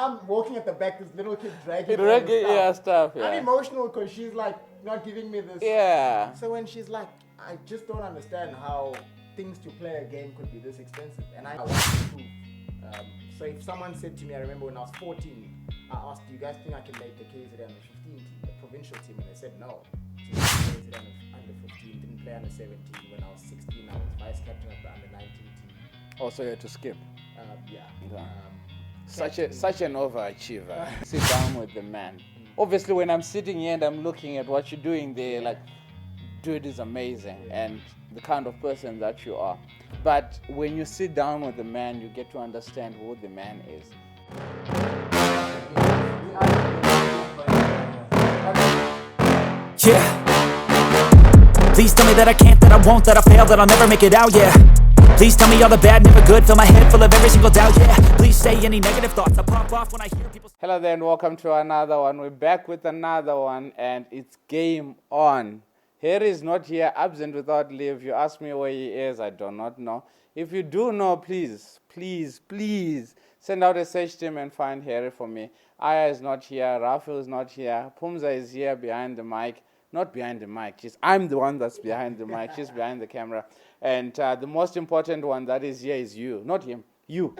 I'm walking at the back, this little kid dragging all this stuff. I'm emotional because she's like not giving me this. Yeah. So when she's like, I just don't understand how things to play a game could be this expensive. And I want to improve. So if someone said to me, I remember when I was 14, I asked, do you guys think I can make the KZN under 15 team, the provincial team? And they said no. So KZN under 15, didn't play under 17. When I was 16, I was vice captain of the under 19 team. Also, you had to skip. Yeah. Such an overachiever. Sit down with the man. Obviously, when I'm sitting here and I'm looking at what you're doing there, like, dude is amazing and the kind of person that you are. But when you sit down with the man, you get to understand who the man is. Yeah. Please tell me that I can't, that I won't, that I fail, that I'll never make it out, yeah. Please tell me all the bad, never good, fill my head full of every single doubt, yeah. Please say any negative thoughts, I pop off when I hear people. Hello there and welcome to another one. We're back with another one and it's game on. Harry is not here, absent without leave. You ask me where he is, I do not know. If you do know, please send out a search team and find Harry for me. Aya is not here, Rafael is not here, Pumza is here behind the mic. Not behind the mic, I'm the one that's behind the mic, she's behind the camera. And the most important one that is here is you, not him, you.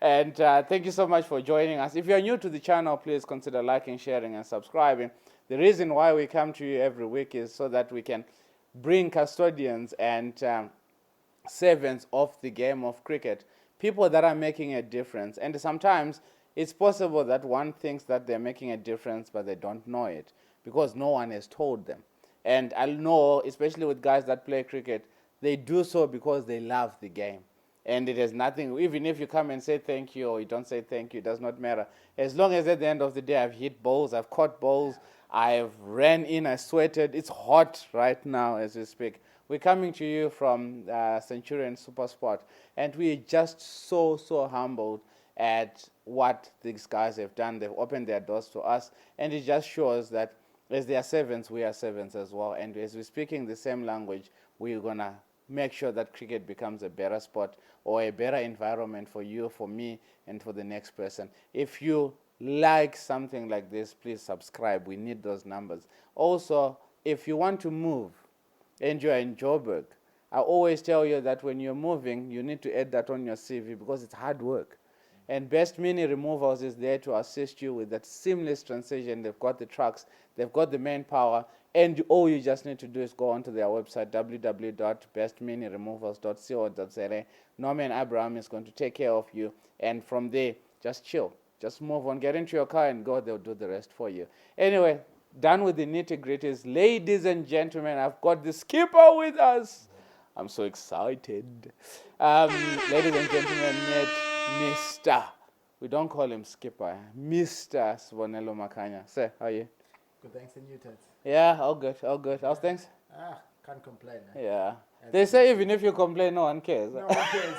And thank you so much for joining us. If you're new to the channel, please consider liking, sharing, and subscribing. The reason why we come to you every week is so that we can bring custodians and servants of the game of cricket, people that are making a difference. And sometimes it's possible that one thinks that they're making a difference, but they don't know it because no one has told them. And I know, especially with guys that play cricket, they do so because they love the game. And it has nothing, even if you come and say thank you or you don't say thank you, it does not matter. As long as at the end of the day I've hit balls, I've caught balls, I've ran in, I sweated. It's hot right now as we speak. We're coming to you from Centurion and SuperSport, and we're just so humbled at what these guys have done. They've opened their doors to us, and it just shows that as they are servants, we are servants as well. And as we're speaking the same language, we're going to make sure that cricket becomes a better sport or a better environment for you, for me, and for the next person. If you like something like this, please subscribe. We need those numbers. Also, if you want to move and you're in Joburg, I always tell you that when you're moving, you need to add that on your CV because it's hard work. And Best Mini Removals is there to assist you with that seamless transition. They've got the trucks, they've got the manpower, and all you just need to do is go onto their website, www.bestminiremovals.co.za. Norman Abraham is going to take care of you, and from there, just chill. Just move on, get into your car and go, they'll do the rest for you. Anyway, done with the nitty-gritties. Ladies and gentlemen, I've got the skipper with us. I'm so excited. Ladies and gentlemen, meet Mr. We don't call him skipper, Mr. Sibonelo Makhanya. Sir, how are you? Good, thanks, and you, Ted? Yeah, all good. How's things? Can't complain. Yeah. They say even if you complain, no one cares. No one cares.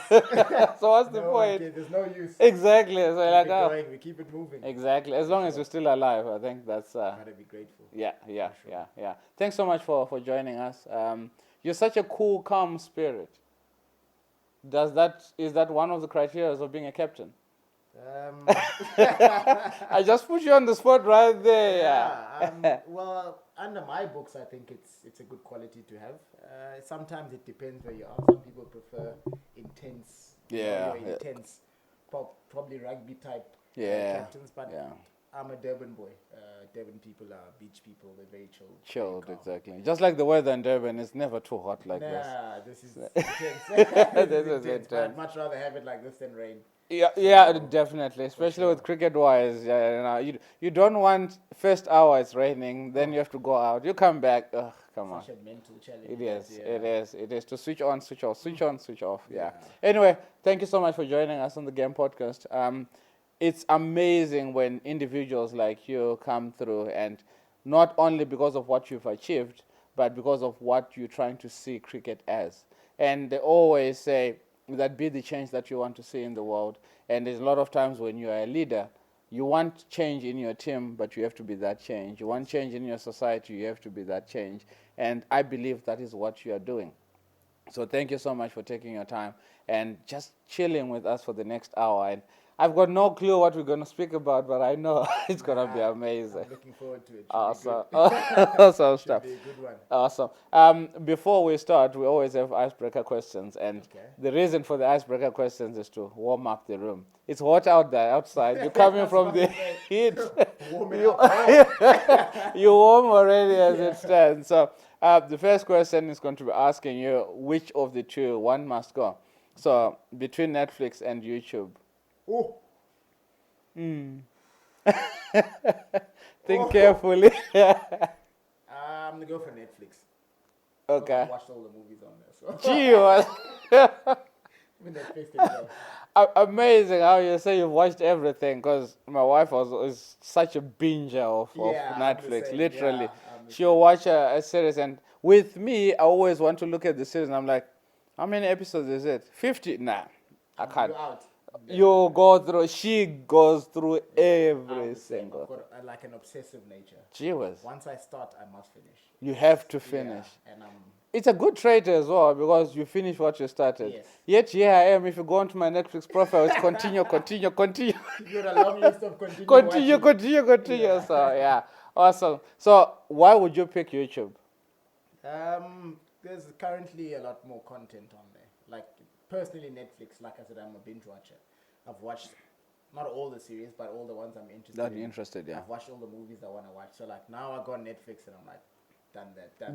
So what's the point? There's no use. Exactly. So We keep it moving. Exactly. As long as you're still alive, I think that's. Gotta be grateful. Yeah. Thanks so much for joining us. You're such a cool, calm spirit. Is that one of the criteria of being a captain? I just put you on the spot right there. Yeah. Well, under my books, I think it's a good quality to have. Sometimes it depends where you are. Some people prefer intense. Intense, probably rugby type captains. But I'm a Durban boy. Durban people are beach people. They're very chilled. Chilled, exactly. Just like the weather in Durban, it's never too hot like this. This is intense. This is intense. I'd much rather have it like this than rain. Yeah, definitely. Especially with cricket-wise, you don't want first hour it's raining, then you have to go out. You come back. Ugh, come on. Such a mental challenge. It is to switch on, switch off, switch on, switch off. Yeah. Anyway, thank you so much for joining us on the Game Podcast. It's amazing when individuals like you come through, and not only because of what you've achieved, but because of what you're trying to see cricket as. And they always say that be the change that you want to see in the world. And there's a lot of times when you are a leader, you want change in your team, but you have to be that change. You want change in your society, you have to be that change. And I believe that is what you are doing. So thank you so much for taking your time and just chilling with us for the next hour. And I've got no clue what we're going to speak about, but I know it's going to be amazing. I'm looking forward to it. Awesome. Awesome stuff. Should be a good one. Awesome. Before we start, we always have icebreaker questions, and the reason for the icebreaker questions is to warm up the room. It's hot out there outside. You're coming from the heat. You're warm already as it stands. So the first question is going to be asking you which of the two one must go. So between Netflix and YouTube. Oh. Think carefully. I'm going to go for Netflix. Okay. I watched all the movies on there. So. Gee, what? Netflix can go. Amazing how you say you've watched everything, because my wife is such a binger of Netflix, literally. Yeah, She'll watch a series, and with me, I always want to look at the series, and I'm like, how many episodes is it? 50? Nah, I can't. You're out. You go through, she goes through every single. I've got like an obsessive nature. Gee whiz. Once I start, I must finish. You have to finish. Yeah, and it's a good trait as well, because you finish what you started. Yes. Yet here I am, if you go onto my Netflix profile, it's continue. You've got a long list of continue. Continue. Yeah. So, yeah. Awesome. So, why would you pick YouTube? There's currently a lot more content on there. Like, personally, Netflix, like I said, I'm a binge watcher. I've watched not all the series, but all the ones I'm interested That in. you're interested, yeah. I've watched all the movies I want to watch. So, like, now I go on Netflix and I'm like,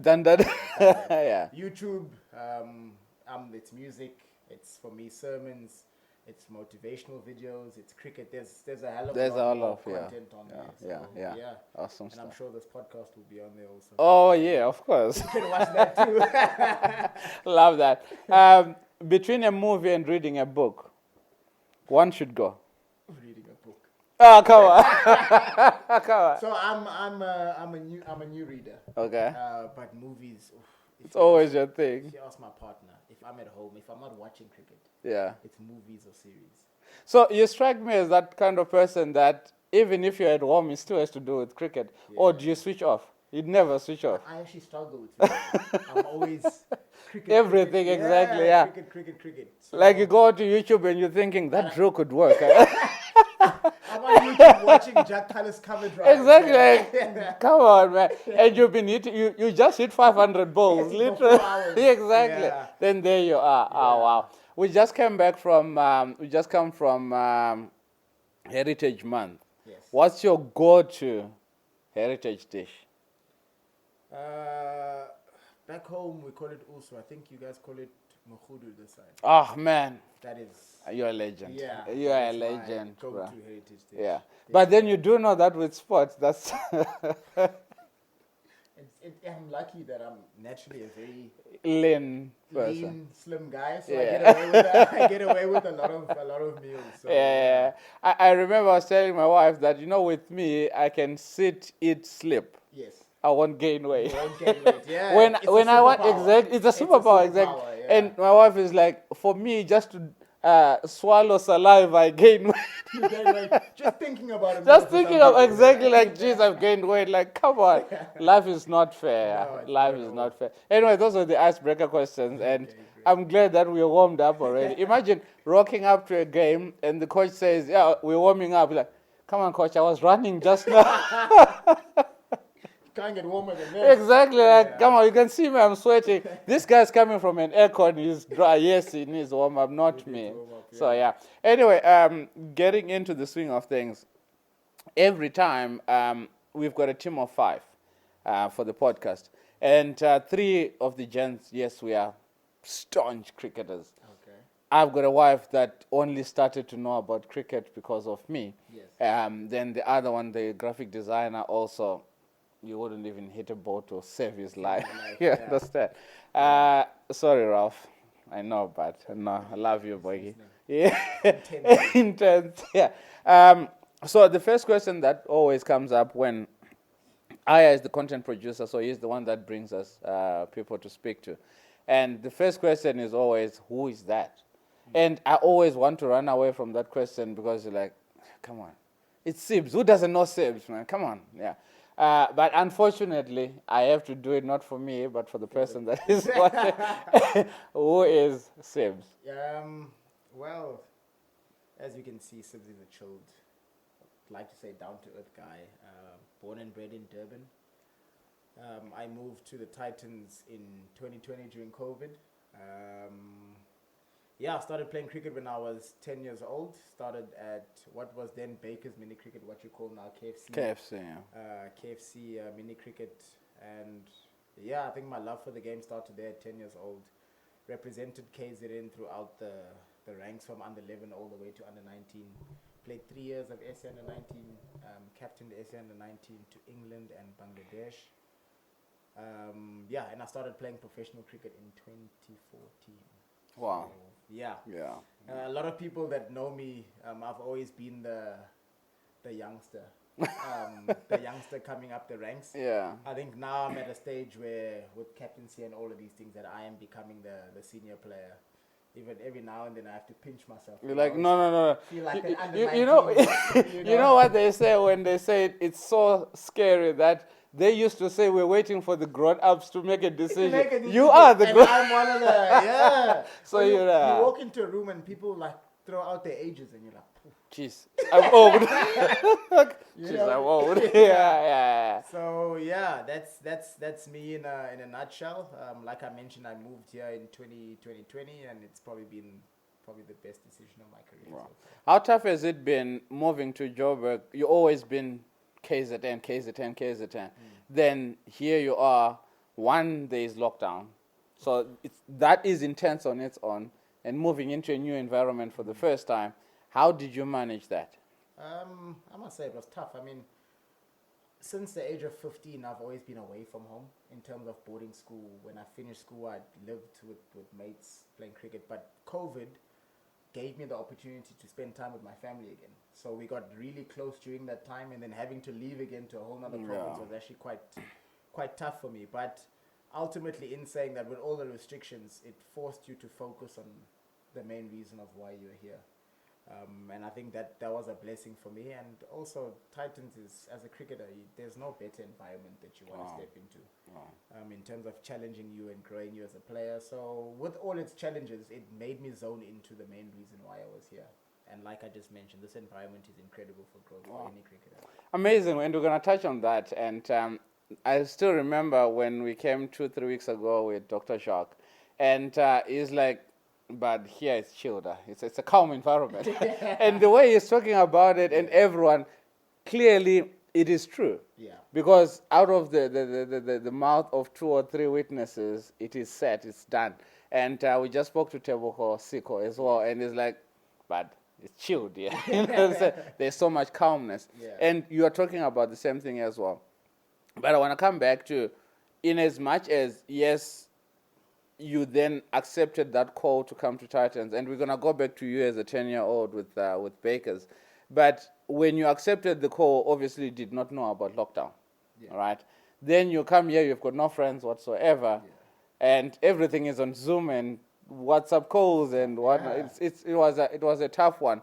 Done that. yeah. YouTube, it's music. It's, for me, sermons. It's motivational videos. It's cricket. There's a hell of a lot of content on there. So, yeah. Awesome and stuff. I'm sure this podcast will be on there also. Oh, yeah, of course. You can watch that too. Love that. Between a movie and reading a book, one should go. Reading a book. Oh, come on. Come on. So I'm a new reader. Okay. But movies. It's always your thing. If you ask my partner, if I'm at home, if I'm not watching cricket, yeah, it's movies or series. So you strike me as that kind of person that even if you're at home, it still has to do with cricket. Yeah. Or do you switch off? You'd never switch off. I actually struggle with cricket. I'm always cricket. Everything, cricket. Exactly, yeah. Cricket. So like you go to YouTube and you're thinking, that drill could work. I'm on YouTube watching Jack Callis cover drive. Exactly. Come on, man. And you've been hitting, you just hit 500 balls, literally. Exactly. Yeah. Then there you are. Yeah. Oh, wow. We just came back from, Heritage Month. Yes. What's your go-to heritage dish? Back home we call it also. I think you guys call it mukhudu this side. Oh, man. That is. You're a legend. Yeah. You are a legend. Go-to heritage dish. Yeah. But then you do know that with sports, that's... I'm lucky that I'm naturally a very lean person. Lean, slim guy, so I get away with a lot of meals. So, yeah. I remember I was telling my wife that, with me, I can sit, eat, sleep. Yes. I won't gain weight. You won't gain weight. Yeah. when I want it's a superpower, exactly. Yeah. And my wife is like, for me, just to swallow saliva, I gain weight. You gain weight. Just thinking about it. Just thinking of exactly like, geez, I've gained weight. Like, come on. Life is not fair. No, Life is not fair. Anyway, those are the icebreaker questions. And I'm glad that we're warmed up already. Imagine rocking up to a game and the coach says, yeah, we're warming up. You're like, come on, coach, I was running just now. Can't get warmer than this. Exactly. Like, come on, you can see me, I'm sweating. This guy's coming from an aircon, he's dry. Yes, he needs warm up, not me. So, yeah. Anyway, getting into the swing of things, every time we've got a team of 5 for the podcast. And 3 of the gents, yes, we are staunch cricketers. Okay. I've got a wife that only started to know about cricket because of me. Yes. Then the other one, the graphic designer, also... You wouldn't even hit a ball to save his life. You understand? Sorry, Ralph. I know, but no, I love you, boy. Yeah, intense. Yeah. So the first question that always comes up when Aya is the content producer, so he's the one that brings us people to speak to, and the first question is always, "Who is that?" And I always want to run away from that question because you're like, "Come on, it's Sibs. Who doesn't know Sibs, man? Come on, yeah." But unfortunately, I have to do it not for me, but for the person that is watching. Who is Sibs? Well, As you can see, Sibs is a chilled, like to say, down-to-earth guy. Born and bred in Durban. I moved to the Titans in 2020 during COVID. I started playing cricket when I was 10 years old. Started at what was then Baker's Mini Cricket, what you call now KFC. KFC, yeah. KFC Mini Cricket. And I think my love for the game started there at 10 years old. Represented KZN throughout the ranks from under 11 all the way to under 19. Played 3 years of SA under 19, captained SA under 19 to England and Bangladesh. And I started playing professional cricket in 2014. Wow. So, yeah. A lot of people that know me, I've always been the youngster. The youngster coming up the ranks. Yeah. I think now I'm at a stage where, with captaincy and all of these things, that I am becoming the senior player. Even every now and then I have to pinch myself. You're like, no. Feel like You know, you know what they say when they say it's so scary that they used to say we're waiting for the grown-ups to make a decision. You are the grown. I'm one of the So you you walk into a room and people like throw out their ages and you're like, jeez, I'm old. Jeez, I'm old. Yeah. So that's me in a nutshell. Like I mentioned, I moved here in 2020, and it's probably been the best decision of my career. Wow. So far. How tough has it been moving to Joburg? You always been KZN. Then here you are. One, there is lockdown, so that is intense on its own. And moving into a new environment for the first time, how did you manage that? I must say it was tough. I mean, since the age of 15, I've always been away from home in terms of boarding school. When I finished school, I lived with mates playing cricket. But COVID gave me the opportunity to spend time with my family again. So we got really close during that time, and then having to leave again to a whole other province was actually quite tough for me. But ultimately, in saying that, with all the restrictions, it forced you to focus on the main reason of why you're here. And I think that was a blessing for me. And also, Titans is, as a cricketer, there's no better environment that you want to step into in terms of challenging you and growing you as a player. So with all its challenges, it made me zone into the main reason why I was here. And like I just mentioned, this environment is incredible for growth for any cricketer. Amazing. And we're going to touch on that. And I still remember when we came 2-3 weeks ago with Dr. Jacques. And he's like, but here it's chilled. It's a calm environment. And the way he's talking about it, and everyone, clearly it is true. Yeah. Because out of the mouth of 2 or 3 witnesses, it is said, it's done. And we just spoke to Tebogo Siko as well, and it's like, but it's chilled, yeah. There's so much calmness. Yeah. And you are talking about the same thing as well. But I want to come back to, in as much as, yes, you then accepted that call to come to Titans, and we're going to go back to you as a 10-year-old with Bakers. But when you accepted the call, obviously you did not know about lockdown, all right? Then you come here, you've got no friends whatsoever, and everything is on Zoom and WhatsApp calls and whatnot. It was a tough one.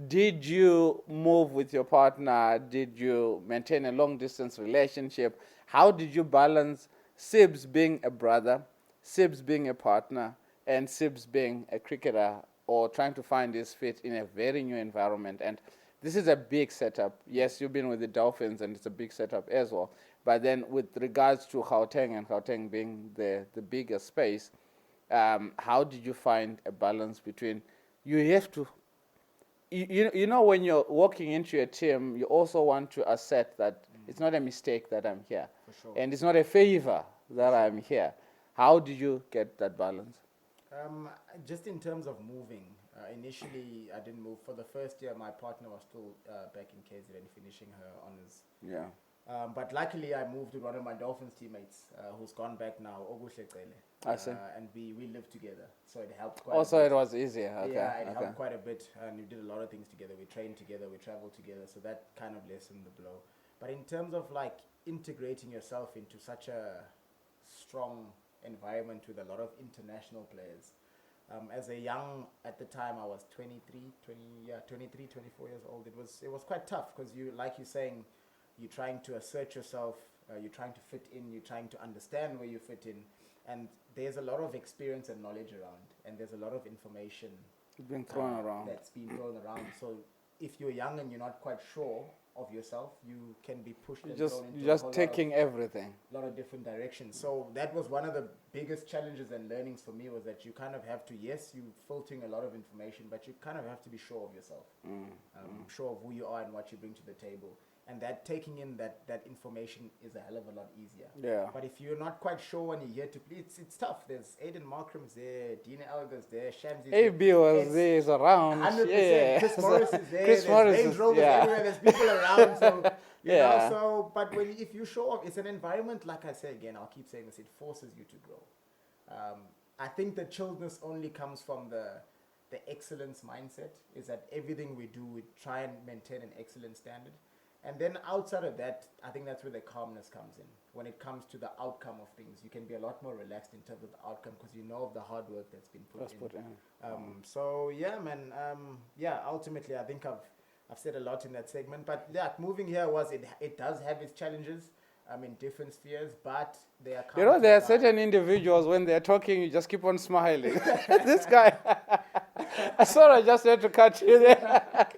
Did you move with your partner? Did you maintain a long-distance relationship? How did you balance Sibs being a brother, Sibs being a partner, and Sibs being a cricketer, or trying to find his fit in a very new environment? And this is a big setup. Yes, you've been with the Dolphins, and it's a big setup as well. But then with regards to Gauteng, and Gauteng being the bigger space, how did you find a balance between, you have to, you know, when you're walking into a team, you also want to assert that it's not a mistake that I'm here. For sure. And it's not a favor that I'm here. How did you get that balance? Just in terms of moving, initially I didn't move. For the first year, my partner was still back in KZN finishing her honours. Yeah. But luckily I moved with one of my Dolphins teammates who's gone back now, Oguhle Cele. I see. And we lived together, so it helped quite Also, a bit. it was easier. Okay. Yeah, it helped quite a bit, and we did a lot of things together. We trained together, we traveled together, so that kind of lessened the blow. But in terms of like integrating yourself into such a strong environment with a lot of international players, as a young, at the time I was 23, 24 years old, it was quite tough, because you, like you're saying, you're trying to assert yourself, you're trying to fit in, you're trying to understand where you fit in, and there's a lot of experience and knowledge around, and there's a lot of information Being thrown around. That's been thrown around. So if you're young and you're not quite sure of yourself, you can be pushed and thrown into a Just whole taking everything. lot of different directions. So that was one of the biggest challenges and learnings for me, was that you kind of have to, yes, you're filtering a lot of information, but you kind of have to be sure of yourself, sure of who you are and what you bring to the table. And that taking in that information is a hell of a lot easier. Yeah. But if you're not quite sure when you're here to play, it's tough. There's Aiden Markram's there, Dina Elga's there, Shamsi's AB was there, is around. 100%. Yeah. Chris Morris is there. Chris Morris Range is, Rovers yeah. everywhere. There's people around. So, you Yeah. know, so, but if you show up, it's an environment, like I say again, I'll keep saying this, it forces you to grow. I think the chillness only comes from the excellence mindset, is that everything we do, we try and maintain an excellent standard. And then outside of that, I think that's where the calmness comes in. When it comes to the outcome of things, you can be a lot more relaxed in terms of the outcome, because you know of the hard work that's been put in. So yeah, man. Ultimately, I think I've said a lot in that segment. But yeah, moving here it does have its challenges. In different spheres, but they are. You know, there are certain individuals, when they're talking, you just keep on smiling. This guy, sorry, I just had to cut you there.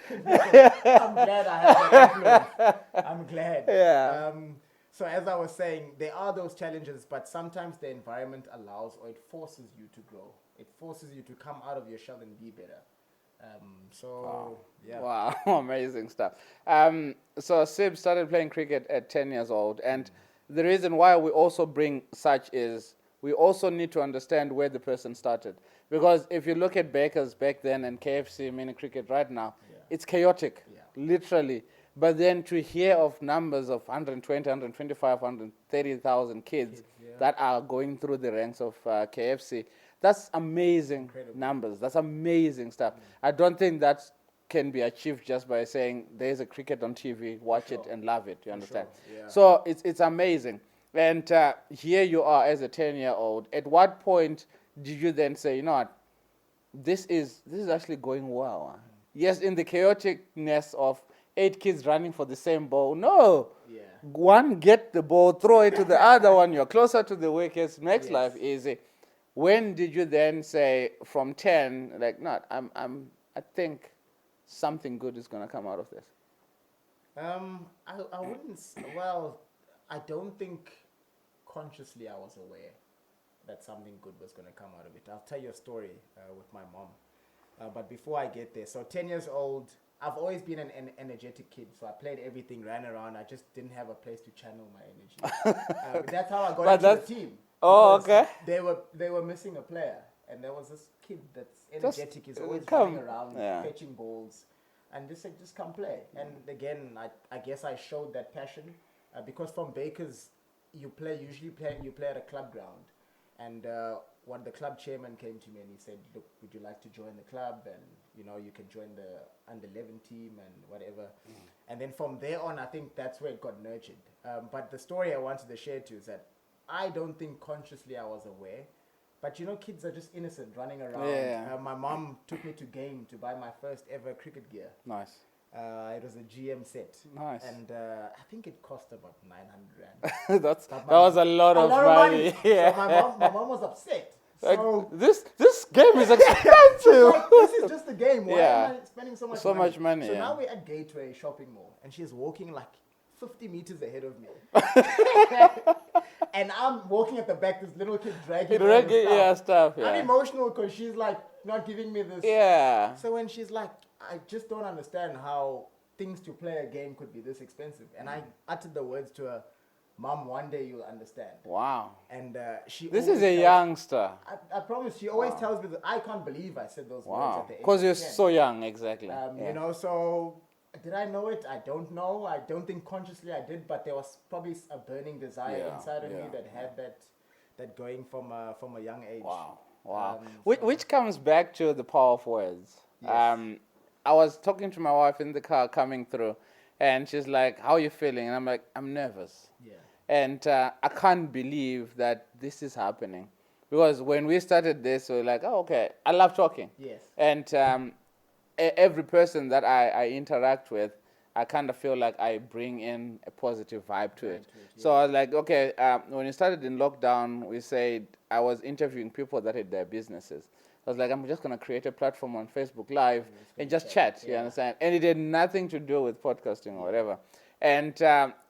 I'm glad I have that influence. I'm glad. Yeah. So as I was saying, there are those challenges, but sometimes the environment allows, or it forces you to grow. It forces you to come out of your shell and be better. Yeah. Wow, amazing stuff. So Sib started playing cricket at 10 years old, and the reason why we also bring such is we also need to understand where the person started. Because if you look at Bakers back then and KFC mini cricket right now, it's chaotic, literally. But then to hear of numbers of 120, 125, 130,000 kids that are going through the ranks of KFC, that's amazing numbers. That's amazing stuff. I don't think that can be achieved just by saying there's a cricket on TV, watch it and love it. You understand? Yeah. So it's amazing. And here you are as a 10-year-old. At what point did you then say, you know what, this is actually going well? Yes, in the chaoticness of 8 kids running for the same ball. No. Yeah. One get the ball, throw it to the other one. You're closer to the wickets. Makes life easy. When did you then say from 10, like, no, I think something good is going to come out of this? I wouldn't. Well, I don't think consciously I was aware that something good was going to come out of it. I'll tell you a story with my mom. But before I get there, so 10 years old, I've always been an energetic kid. So I played everything, ran around. I just didn't have a place to channel my energy. That's how I got into the team. Oh, okay. They were missing a player, and there was this kid that's energetic. He's always running around, fetching balls, and just said, just come play. And again, I guess I showed that passion because from Bakers, you play at a club ground, and when the club chairman came to me and he said, look, would you like to join the club, and you know, you can join the under 11 team and whatever. And then from there on, I think that's where it got nurtured. But the story I wanted to share too is that I don't think consciously I was aware, but you know, kids are just innocent, running around. My mom took me to game to buy my first ever cricket gear. Nice. It was a GM set. Nice. And I think it cost about 900 rand. That was a lot of money. Yeah. So my mom was upset. So this game is expensive. like, this is just a game. Why am I spending so much money? So now we're at Gateway shopping mall, and she's walking like 50 meters ahead of me. And I'm walking at the back, this little kid dragging stuff. I'm emotional because she's like not giving me this. Yeah. So when she's like, I just don't understand how things to play a game could be this expensive. And I uttered the words to her, Mom, one day you'll understand. Wow. And she This is a youngster. I promise, she always tells me that I can't believe I said those words at the age. Because you're so young, exactly. You know, so did I know it? I don't know. I don't think consciously I did, but there was probably a burning desire inside of me that had that going from a young age. Wow. Which comes back to the power of words. Yes. I was talking to my wife in the car coming through, and she's like, how are you feeling? And I'm like, I'm nervous. Yeah. And I can't believe that this is happening. Because when we started this, we were like, oh, okay, I love talking. Yes. And every person that I interact with, I kind of feel like I bring in a positive vibe to it. So I was like, okay, when it started in lockdown, we said I was interviewing people that had their businesses. I was like, I'm just going to create a platform on Facebook Live and just chat, you understand? And it had nothing to do with podcasting or whatever. And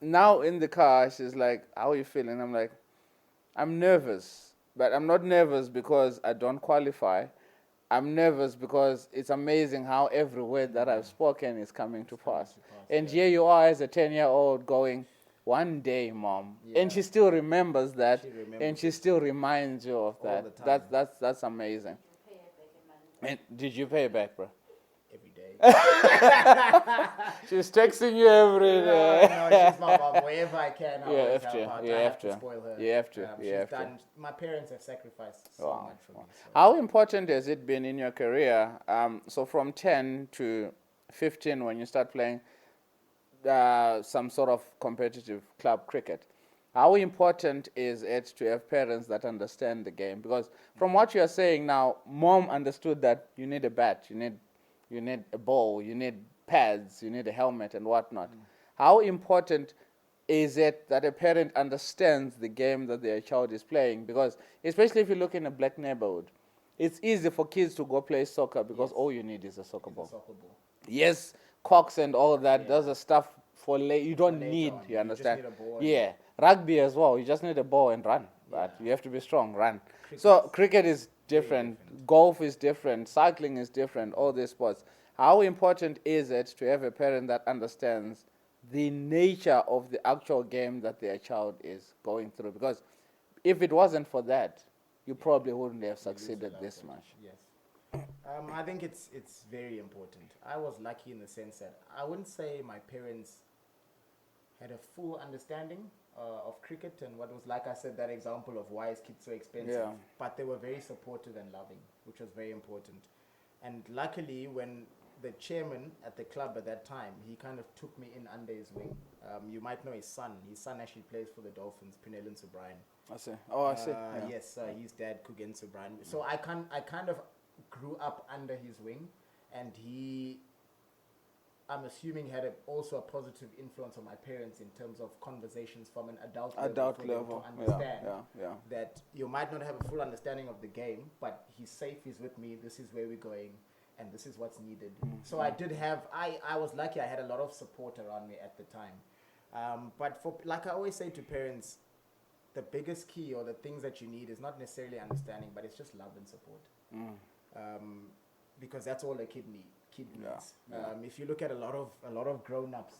now in the car, she's like, how are you feeling? I'm like, I'm nervous, but I'm not nervous because I don't qualify. I'm nervous because it's amazing how every word that I've spoken is coming to pass. And here you are as a 10-year-old going, one day, Mom. And she still remembers that, and she still reminds you of that. That's amazing. And did you pay it back, bro? Every day. She's texting you every day. No, she's my mom. Wherever I can, I always help out. You I have to spoil her. You have to. She's done. My parents have sacrificed so much for me. So. How important has it been in your career? So from 10 to 15, when you start playing some sort of competitive club cricket, how important is it to have parents that understand the game? Because from what you are saying now, Mom understood that you need a bat, you need a ball, you need pads, you need a helmet and whatnot. How important is it that a parent understands the game that their child is playing? Because especially if you look in a black neighborhood, it's easy for kids to go play soccer because all you need is a soccer ball. Yes, cocks and all that, those are stuff for you don't need, you understand? You just need a ball. Yeah, rugby as well, you just need a ball and run, but you have to be strong, run. So cricket is different, golf is different, cycling is different, all these sports. How important is it to have a parent that understands the nature of the actual game that their child is going through? Because if it wasn't for that, you probably wouldn't have succeeded this much. Yes. I think it's very important. I was lucky in the sense that I wouldn't say my parents had a full understanding of cricket and what was, like I said, that example of why is kids so expensive. But they were very supportive and loving, which was very important. And luckily, when the chairman at the club at that time, he kind of took me in under his wing. You might know his son. His son actually plays for the Dolphins, Pinel and Subrian. I see. Oh, I see. Yes, his dad, Kugen Subrian. So I kind of grew up under his wing, and he, I'm assuming, had also a positive influence on my parents in terms of conversations from an adult level to understand that you might not have a full understanding of the game, but he's safe, he's with me, this is where we're going, and this is what's needed. So I did have, I was lucky, I had a lot of support around me at the time. But for, like I always say to parents, the biggest key or the things that you need is not necessarily understanding, but it's just love and support. Because that's all a kid needs. If you look at a lot of grown-ups,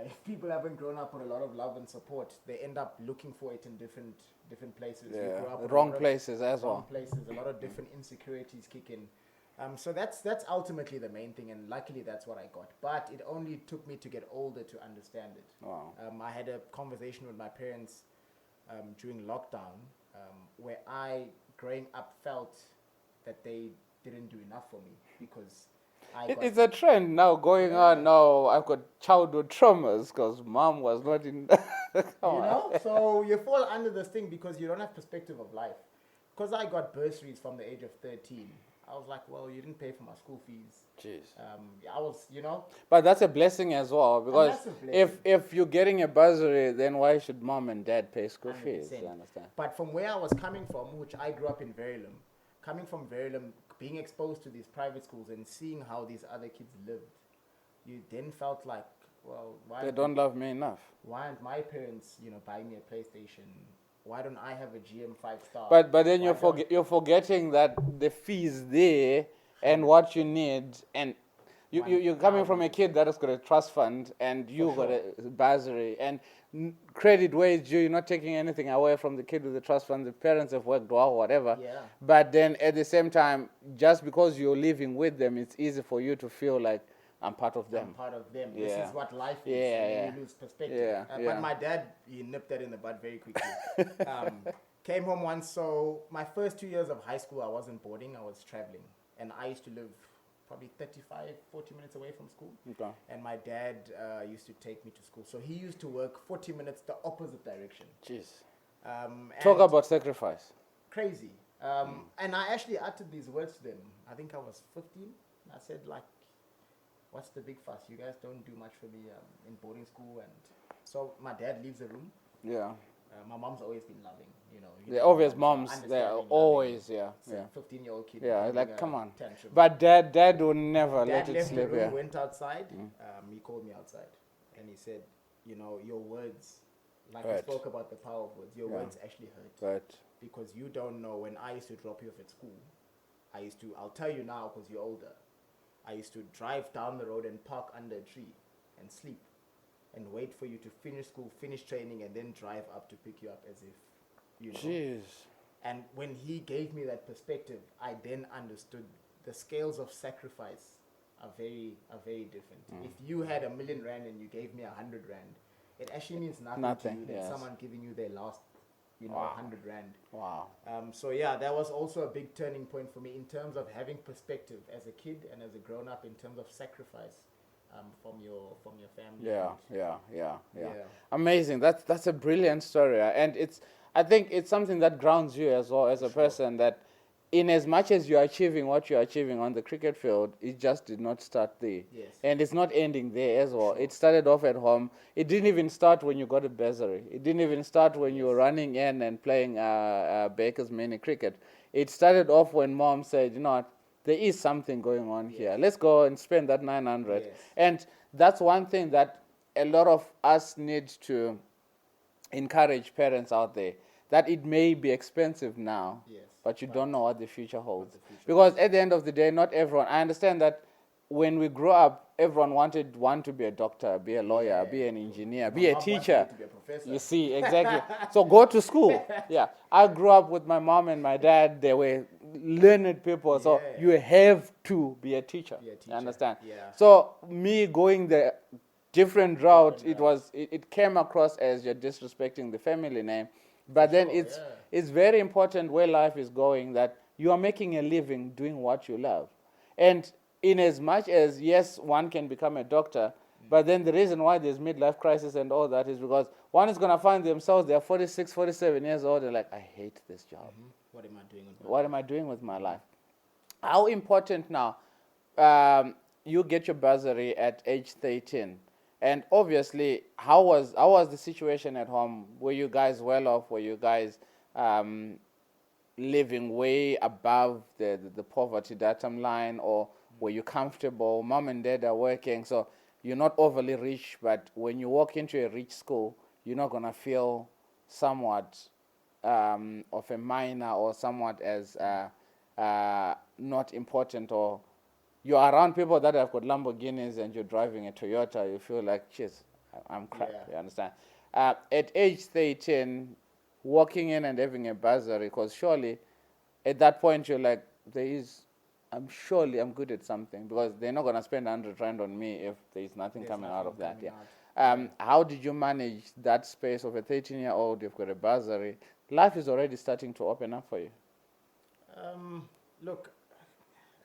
if people haven't grown up with a lot of love and support, they end up looking for it in different places. Wrong places as well. Wrong places, a lot of different insecurities kick in. So that's ultimately the main thing, and luckily that's what I got. But it only took me to get older to understand it. Wow. I had a conversation with my parents during lockdown, where I, growing up, felt that they didn't do enough for me because it's a trend now going on now. I've got childhood traumas because mom was not in. So you fall under this thing because you don't have perspective of life. Because I got bursaries from the age of 13. I was like, well, you didn't pay for my school fees. Jeez. I was, But that's a blessing as well, because if you're getting a bursary, then why should mom and dad pay school 100%. Fees? You understand? But from where I was coming from, which I grew up in Verulam, coming from Verulam, being exposed to these private schools and seeing how these other kids lived, you then felt like, well, why they don't love me enough? Why aren't my parents, buying me a PlayStation? Why don't I have a GM 5-star? But then you're forgetting that the fees there and what you need, and you're coming from a kid that has got a trust fund and you got a bursary and credit where it's due. You're not taking anything away from the kid with the trust fund. The parents have worked well, whatever. Yeah. But then at the same time, just because you're living with them, it's easy for you to feel like I'm part of them. Yeah. This is what life is. And you lose perspective. But my dad, he nipped that in the bud very quickly. Came home once. So my first 2 years of high school, I wasn't boarding. I was traveling. And I used to live probably 35, 40 minutes away from school. Okay. And my dad used to take me to school. So he used to work 40 minutes the opposite direction. Jeez. Talk about sacrifice. Crazy. And I actually uttered these words to them. I think I was 15. I said, like, what's the big fuss? You guys don't do much for me in boarding school. And so my dad leaves the room. Yeah. My mom's always been loving, The obvious moms, understanding, they're loving. always, It's yeah. a 15-year-old kid. Yeah, having like, a come on. tantrum. But dad will never Dad let it left the slip, room, yeah. went outside. He called me outside, and he said, your words, like we Hurt. spoke about the power of words, your Yeah. words actually hurt. But, Because you don't know, when I used to drop you off at school, I'll tell you now because you're older, I used to drive down the road and park under a tree and sleep and wait for you to finish school, finish training, and then drive up to pick you up as if, jeez. And when he gave me that perspective, I then understood the scales of sacrifice are very different. If you had R1 million and you gave me 100 rand, it actually means nothing to you than yes. someone giving you their last, Wow. 100 rand. Wow. So yeah, that was also a big turning point for me in terms of having perspective as a kid and as a grown up in terms of sacrifice from your family. Yeah. Amazing. That's a brilliant story, and I think it's something that grounds you as well as a person, that in as much as you're achieving what you're achieving on the cricket field, it just did not start there. Yes. And it's not ending there as well. It started off at home. It didn't even start when you got a bursary. It didn't even start when you were running in and playing Baker's mini cricket. It started off when mom said, what, there is something going on here. Let's go and spend that 900. Yes. And that's one thing that a lot of us need to encourage parents out there, that it may be expensive now, but you don't know what the future holds. Because at the end of the day, not everyone, I understand that when we grew up, everyone wanted one to be a doctor, be a lawyer, be an engineer, be a teacher. To be a professor. You see, exactly. So go to school. Yeah. I grew up with my mom and my dad. They were learned people. So you have to be a teacher. You understand? Yeah. So me going the different route, it came across as you're disrespecting the family name. But then it's very important where life is going, that you are making a living doing what you love. And in as much as, yes, one can become a doctor, but then the reason why there's midlife crisis and all that is because one is going to find themselves, they're 46, 47 years old, they're like, I hate this job. What am I doing with my What am I doing with my life? How important now, you get your bursary at age 13. And obviously, how was the situation at home? Were you guys well off? Were you guys living way above the poverty datum line, or were you comfortable? Mom and dad are working, so you're not overly rich, but when you walk into a rich school, you're not going to feel somewhat of a minor or somewhat as not important, or you're around people that have got Lamborghinis and you're driving a Toyota, you feel like, jeez, I'm crap, you understand? At age 13, walking in and having a bursary, because surely at that point you're like, I'm good at something, because they're not going to spend 100 rand on me if there's nothing coming out of that. How did you manage that space of a 13-year-old? You've got a bursary. Life is already starting to open up for you. Look,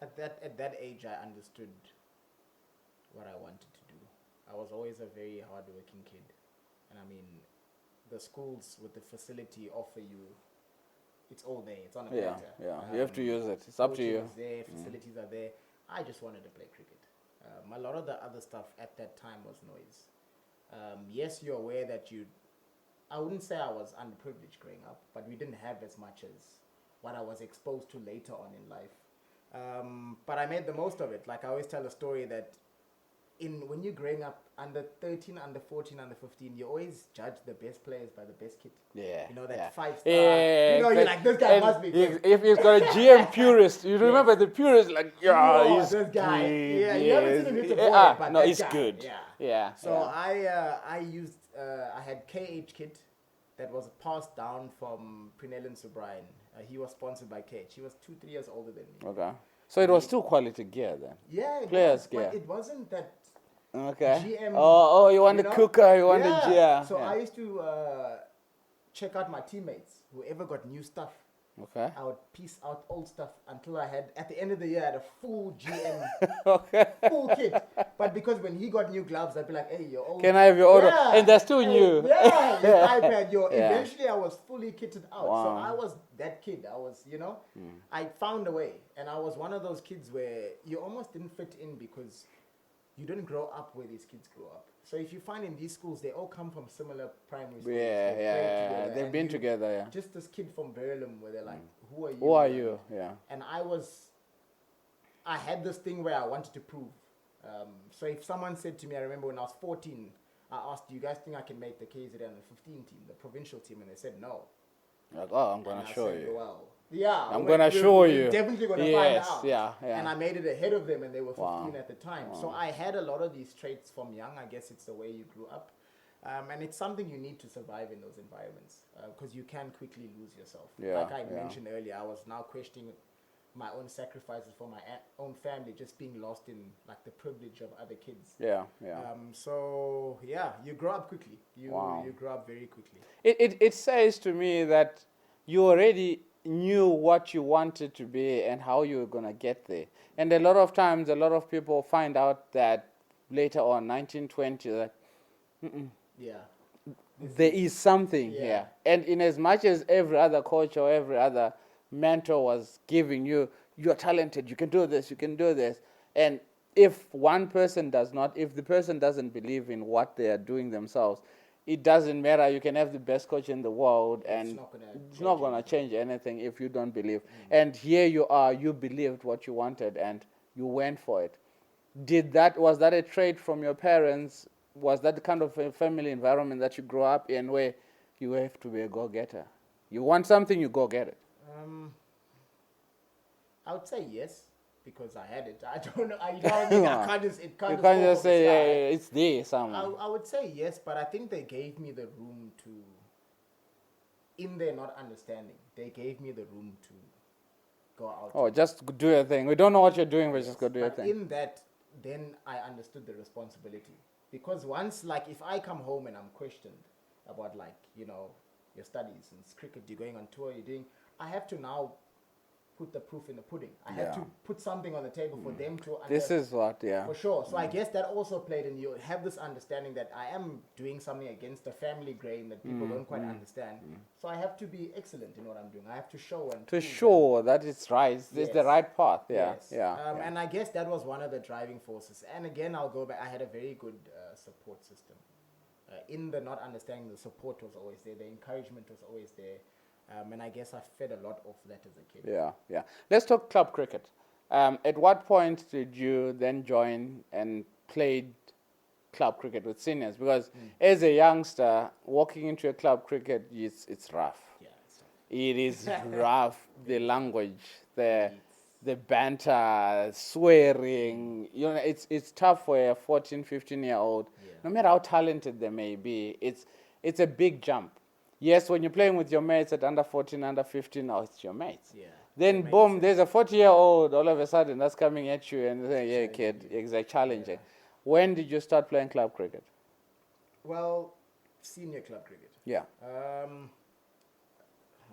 at that age, I understood what I wanted to do. I was always a very hardworking kid, and I mean, the schools with the facility offer you. It's all there. It's on a platter. You have to use it. It's up to you. There, facilities are there. I just wanted to play cricket. A lot of the other stuff at that time was noise. Yes, you're aware that I wouldn't say I was underprivileged growing up, but we didn't have as much as what I was exposed to later on in life. But I made the most of it. Like I always tell a story that when you're growing up under 13, under 14, under 15, you always judge the best players by the best kit. Yeah. You know, that 5-star. Yeah. You're like, this guy must be good. If he's got a GM purist, you remember the purist, like, he's this guy. good. Yeah, you haven't seen him hit a ball, but no, that he's guy, good. Yeah. So I used, I had KH kit that was passed down from Prinell and Subrian. He was sponsored by KH. He was 2-3 years older than me. Okay. So it was still quality gear then? Yeah, Players gear. But it wasn't that okay. GM. Oh, you want the cooker, you want the gear. So I used to check out my teammates. Whoever got new stuff, okay, I would piece out old stuff until I had, at the end of the year, I had a full GM, okay, full kit. But because when he got new gloves, I'd be like, hey, you're old. Can I have your order? And they're still new. Yeah, your iPad, eventually I was fully kitted out. Wow. So I was that kid. I was, I found a way. And I was one of those kids where you almost didn't fit in because you didn't grow up where these kids grew up. So if you find in these schools, they all come from similar primary schools. Yeah. They've been together, yeah. Just this kid from Verulam where they're like, who are you? Who are you? Yeah. And I had this thing where I wanted to prove. So if someone said to me, I remember when I was 14, I asked, do you guys think I can make the KZN 15 team, the provincial team? And they said no. Like, oh, I'm going to show you. Well, yeah. I'm going to show you. We're definitely going to find out. Yeah. And I made it ahead of them, and they were 15 at the time. So I had a lot of these traits from young. I guess it's the way you grew up. And it's something you need to survive in those environments because you can quickly lose yourself. Like I mentioned earlier, I was now questioning my own sacrifices for my own family, just being lost in like the privilege of other kids. So you grow up quickly. You grow up very quickly. It says to me that you already knew what you wanted to be and how you were going to get there. And a lot of times, a lot of people find out that later on, 1920, that there is something here. And in as much as every other coach or every other mentor was giving you, you're talented, you can do this, you can do this. And if one person does not, if the person doesn't believe in what they are doing themselves, it doesn't matter. You can have the best coach in the world, and it's not going to change anything if you don't believe. And here you are, you believed what you wanted, and you went for it. Was that a trait from your parents? Was that the kind of a family environment that you grew up in where you have to be a go-getter? You want something, you go get it. I would say yes, because I had it. I don't know. You know what I mean? I can't just, it can't you just can't fall just from the say, sky. yeah, it's there somewhere. I would say yes, but I think they gave me the room to, in their not understanding, they gave me the room to go out. Oh, just do your thing. We don't know what you're doing, but just go do your thing. In that, then I understood the responsibility. Because once, like, if I come home and I'm questioned about, like, you know, your studies and cricket, you're going on tour, you're doing, I have to now put the proof in the pudding. I have to put something on the table for them to understand. This is what, For sure. So I guess that also played in, you have this understanding that I am doing something against the family grain that people don't quite understand. So I have to be excellent in what I'm doing. I have to show and to show that it's right. It's the right path. And I guess that was one of the driving forces. And again, I'll go back. I had a very good support system. In the not understanding, the support was always there. The encouragement was always there. And I guess I fed a lot of that as a kid. Let's talk club cricket. At what point did you then join and played club cricket with seniors? Because as a youngster, walking into a club cricket, it's rough. Yeah, it's tough. It is rough. The language, the banter, swearing. You know, it's tough for a 14, 15-year-old. No matter how talented they may be, it's a big jump. Yes, when you're playing with your mates at under 14, under 15, it's your mates. Then boom, there's a 40-year-old all of a sudden that's coming at you and saying, yeah, kid, it's challenging. When did you start playing club cricket? Well, senior club cricket. Yeah.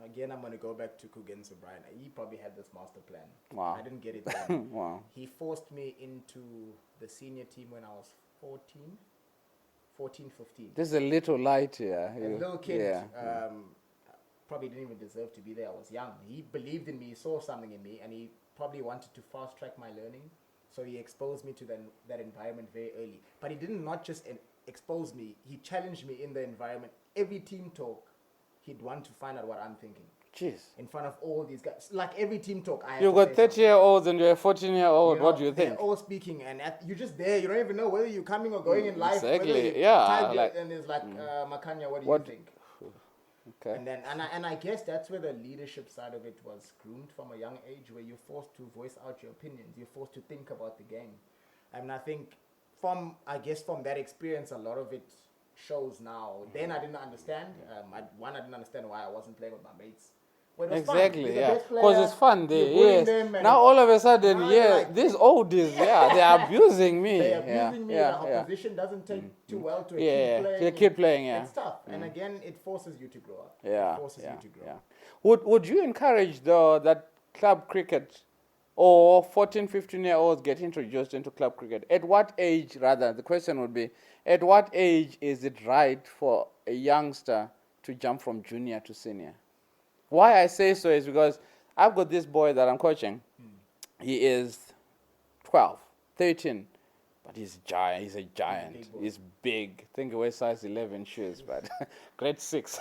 Again, I'm going to go back to Kugenzo Brian. He probably had this master plan. Wow. I didn't get it done. Wow. He forced me into the senior team when I was 14, 15. This is a little light here. A little kid. Probably didn't even deserve to be there. I was young. He believed in me, he saw something in me, and he probably wanted to fast track my learning. So he exposed me to that environment very early. But he didn't not just expose me, he challenged me in the environment. Every team talk, he'd want to find out what I'm thinking. Jeez. In front of all these guys. Like every team talk, I have You've to got say 30-year-olds and you're a 14-year-old. What do you think? They're all speaking, and you're just there. You don't even know whether you're coming or going in life. Exactly. And it's like, Makhanya, what do you think? Okay. And then, and I guess that's where the leadership side of it was groomed from a young age, where you're forced to voice out your opinions. You're forced to think about the game. And I think from that experience, a lot of it shows now. Then I didn't understand. I didn't understand why I wasn't playing with my mates. Well, exactly, yeah. Because it's fun there, yes. Now all of a sudden, these oldies, they're abusing me. They're abusing me. The opposition doesn't take too well to keep playing. It's tough. And again, it forces you to grow up. Yeah. It forces you to grow up. Would you encourage, though, that club cricket or 14, 15-year-olds get introduced into club cricket? At what age, rather, the question would be, at what age is it right for a youngster to jump from junior to senior? Why I say so is because I've got this boy that I'm coaching. He is 12, 13. But he's giant. He's a giant. big boy. He's big. I think he wears size 11 shoes, but grade 6.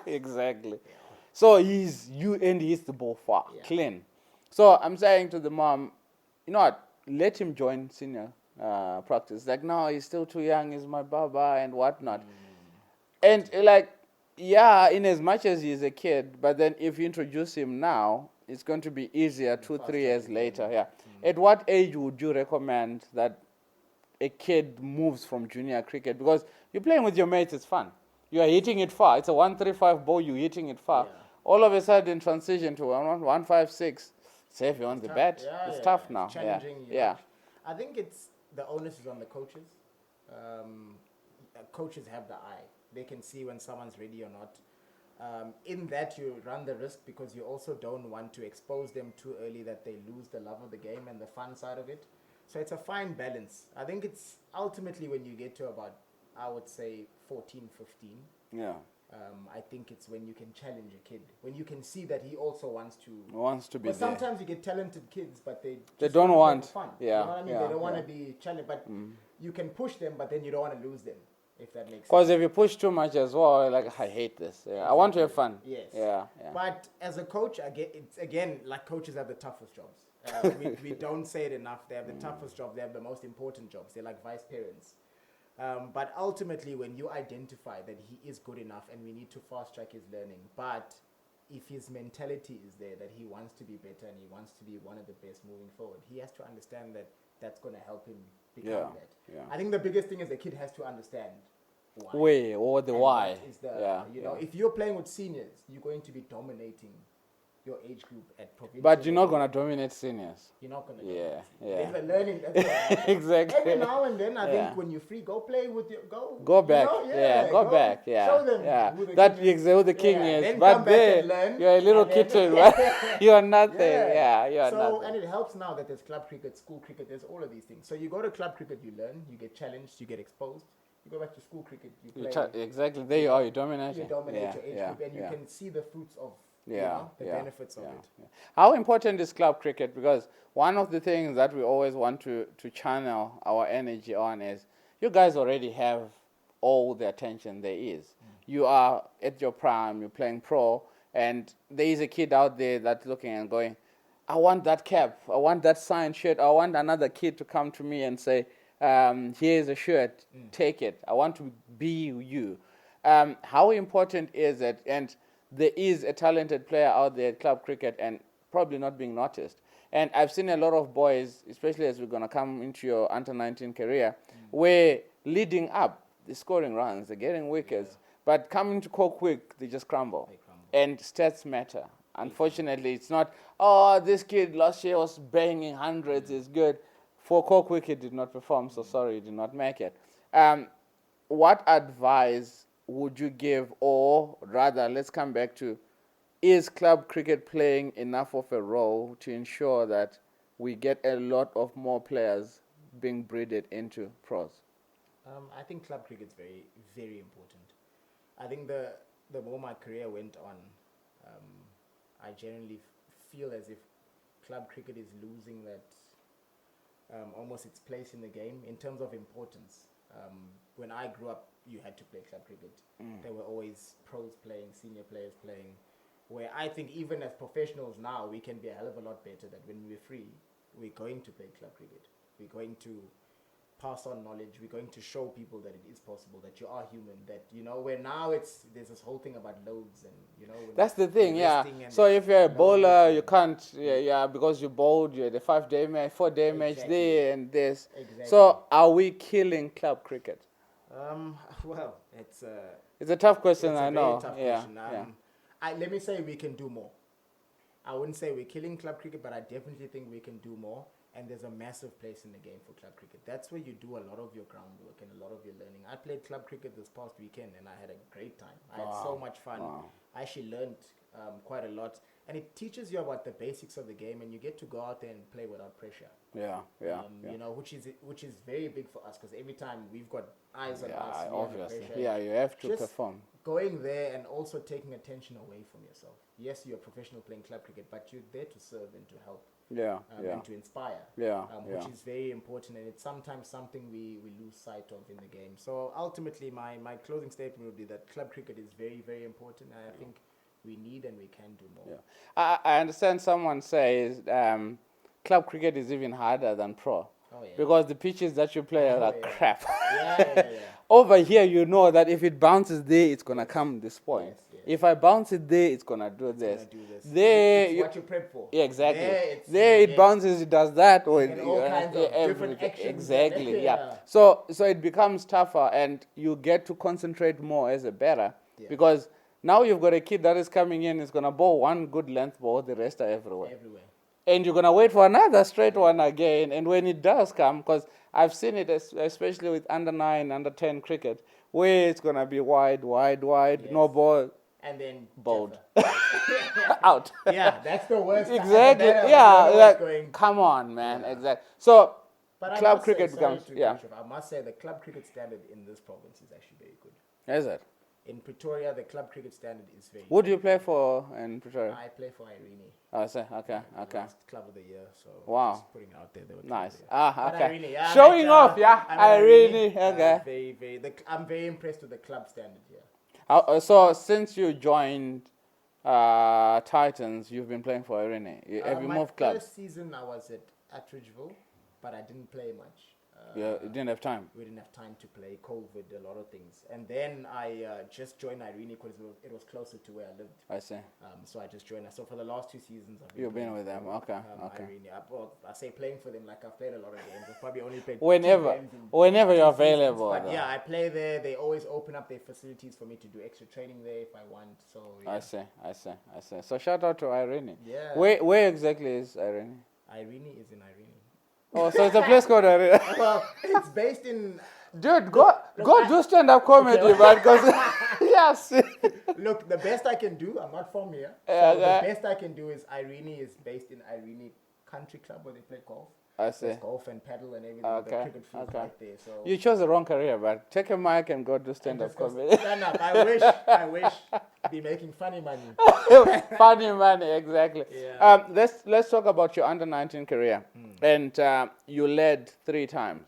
Exactly. So he's the ball far, clean. So I'm saying to the mom, you know what? Let him join senior practice. Like, no, he's still too young. He's my baba and whatnot. And like, yeah, in as much as he's a kid, but then if you introduce him now, it's going to be easier 2-3 years later. Yeah. At what age would you recommend that a kid moves from junior cricket? Because you're playing with your mates, it's fun. You are hitting it far. It's a 135 ball, you're hitting it far. Yeah. All of a sudden, transition to 156. Save you on the bat. It's tough now. It's challenging. Yeah. I think it's the onus is on the coaches. Coaches have the eye. They can see when someone's ready or not. In that, you run the risk because you also don't want to expose them too early that they lose the love of the game and the fun side of it. So it's a fine balance. I think it's ultimately when you get to about, I would say, 14, 15. Yeah. I think it's when you can challenge a kid, when you can see that he also wants to be But there. Sometimes you get talented kids, but they don't want fun. Yeah, you know what I mean? yeah, They don't want to be challenged, but you can push them, but then you don't want to lose them, if that makes sense. Because if you push too much as well, like, I hate this. Yeah. I want to have fun. Yes. Yeah. But as a coach, it's again, like, coaches have the toughest jobs. We don't say it enough. They have the toughest job. They have the most important jobs. They're like vice parents. But ultimately, when you identify that he is good enough and we need to fast track his learning, but if his mentality is there, that he wants to be better and he wants to be one of the best moving forward, he has to understand that that's going to help him become that. Yeah. I think the biggest thing is the kid has to understand why. Way or the And why. what is the, you know, if you're playing with seniors, you're going to be dominating your age group at provincial. But you're not going to dominate seniors. You're not going to. Yeah. There's a learning. Exactly. Every now and then, I think when you're free, go play with your Go back. You know? Go back. Yeah. Show them who the king is. Then But come back there, and learn, you're a little and then- kitten, right? You're nothing. You're so, nothing. and it helps now that there's club cricket, school cricket, there's all of these things. So you go to club cricket, you learn, you get challenged, you get exposed. You go back to school cricket, you play. Exactly. There you are. You dominate. You dominate your age group, and you can see the fruits of the benefits of it. Yeah. How important is club cricket? Because one of the things that we always want to channel our energy on is you guys already have all the attention there is. You are at your prime, you're playing pro, and there is a kid out there that's looking and going, I want that cap, I want that signed shirt, I want another kid to come to me and say, here's a shirt, take it. I want to be you. How important is it? And there is a talented player out there at club cricket and probably not being noticed. And I've seen a lot of boys, especially as we're going to come into your under-19 career, where leading up, they're scoring runs, they're getting wickets, but coming to quick, they just crumble. And stats matter. Unfortunately, it's not, this kid last year was banging hundreds, is good. For quick, he did not perform, so sorry, he did not make it. What advice would you give, or rather, let's come back to, is club cricket playing enough of a role to ensure that we get a lot of more players being breeded into pros? I think club cricket is very, very important. I think the more my career went on, I generally feel as if club cricket is losing that almost its place in the game in terms of importance. When I grew up, you had to play club cricket. There were always pros playing, senior players playing, where I think even as professionals now, we can be a hell of a lot better that when we're free, we're going to play club cricket. We're going to pass on knowledge. We're going to show people that it is possible, that you are human, that, you know, where now there's this whole thing about loads and, you know. That's the thing, yeah. So if you're a bowler, you can't, because you bowled, you had a 4-day match there and this. Exactly. So are we killing club cricket? Well, it's a tough question, it's a I know. very tough question. Let me say we can do more. I wouldn't say we're killing club cricket, but I definitely think we can do more. And there's a massive place in the game for club cricket. That's where you do a lot of your groundwork and a lot of your learning. I played club cricket this past weekend and I had a great time. I had so much fun. I actually learned quite a lot. And it teaches you about the basics of the game, and you get to go out there and play without pressure. You know, which is very big for us, because every time we've got eyes on us, obviously. pressure. You have to Just perform. Going there and also taking attention away from yourself. Yes, you're a professional playing club cricket, but you're there to serve and to help. and to inspire, which is very important, and it's sometimes something we lose sight of in the game. So ultimately, my closing statement would be that club cricket is very, very important, and I think we need and we can do more. I understand someone says club cricket is even harder than pro. Oh, yeah. Because the pitches that you play are crap. Yeah. Over here, you know that if it bounces there, it's going to come this point. Yes. If I bounce it there, it's going to do this. There, it's what you prep for. Yeah, exactly. There it bounces, it does that. Or all kinds of different actions. Exactly, So it becomes tougher, and you get to concentrate more as a batter. Yeah. Because now you've got a kid that is coming in, is going to bowl one good length ball, the rest are everywhere. And you're going to wait for another straight one again. And when it does come, because I've seen it especially with under 9, under 10 cricket, where it's going to be wide, no ball. And then bowled. Out. Yeah, that's the worst. Exactly. Come on, man. Yeah. Exactly. So, club cricket becomes... I must say the club cricket standard in this province is actually very good. Is it? In Pretoria, the club cricket standard is very Who do you play for in Pretoria? I play for Irene. Oh, I see. Okay. Last club of the year, so just putting out there. Nice. Okay. Irene, showing off, Irene. Okay. Very. I'm very impressed with the club standard here. So since you joined Titans, you've been playing for Irene. Have you moved clubs? My first season I was at Attridgeville, but I didn't play much. You didn't have time? We didn't have time to play. COVID, a lot of things. And then I just joined Irene because it was closer to where I lived. I see. So I just joined. So for the last 2 seasons, You've been with them. Okay. Irene. I say playing for them like I've played a lot of games. I've probably only played whenever you're available. But I play there. They always open up their facilities for me to do extra training there if I want. So I see. So shout out to Irene. Yeah. Where exactly is Irene? Irene is in Irene. Oh, so it's a place called Irene. Well, it's based in... Dude, go do stand-up comedy, man, because... Yes. Look, the best I can do, I'm not from here, so the best I can do is Irene is based in Irene Country Club where they play golf. I see. There's golf and paddle and everything. The cricket field right there. So you chose the wrong career, but take a mic and go do stand-up comedy. Stand up. I wish be making funny money. Funny money, exactly. Yeah. Let's talk about your under-19 career. And you led 3 times.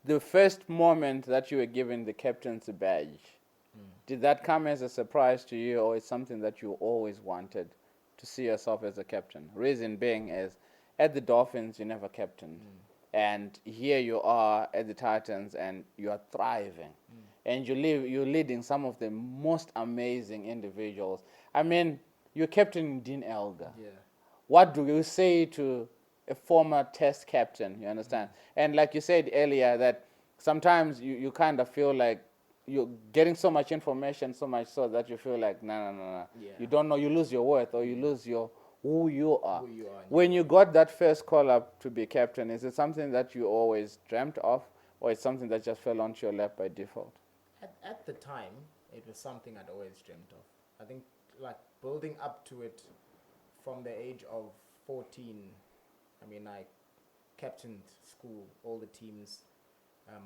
The first moment that you were given the captaincy badge, did that come as a surprise to you, or is something that you always wanted to see yourself as a captain? Reason being is, at the Dolphins, you never captained. And here you are at the Titans, and you are thriving. And you're leading some of the most amazing individuals. I mean, you're Captain Dean Elgar. Yeah. What do you say to a former test captain, you understand? And like you said earlier, that sometimes you kind of feel like you're getting so much information, so much so that you feel like, no. Yeah. You don't know, you lose your worth, or you lose who you are. When you got that first call up to be captain, is it something that you always dreamt of, or it's something that just fell onto your lap by default? At the time, it was something I'd always dreamt of. I think like building up to it from the age of 14, I mean, I captained school, all the teams.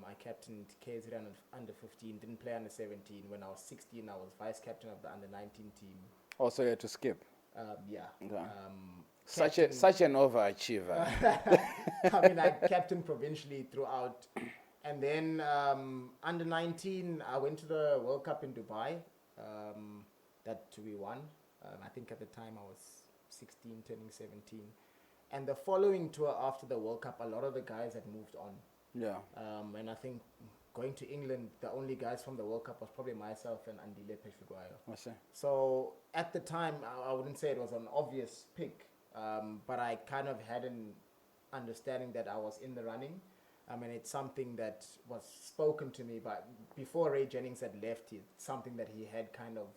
I captained KZN under 15, didn't play under 17. When I was 16, I was vice captain of the under 19 team. Also, you had to skip. Yeah. Okay. Such an overachiever. I mean, I captained provincially throughout. And then under 19, I went to the World Cup in Dubai that we won. I think at the time I was 16, turning 17. And the following tour after the World Cup, a lot of the guys had moved on. Yeah. And I think going to England, the only guys from the World Cup was probably myself and Andile Peshiguayo. I see. So at the time, I wouldn't say it was an obvious pick, but I kind of had an understanding that I was in the running. I mean, it's something that was spoken to me, but before Ray Jennings had left, it's something that he had kind of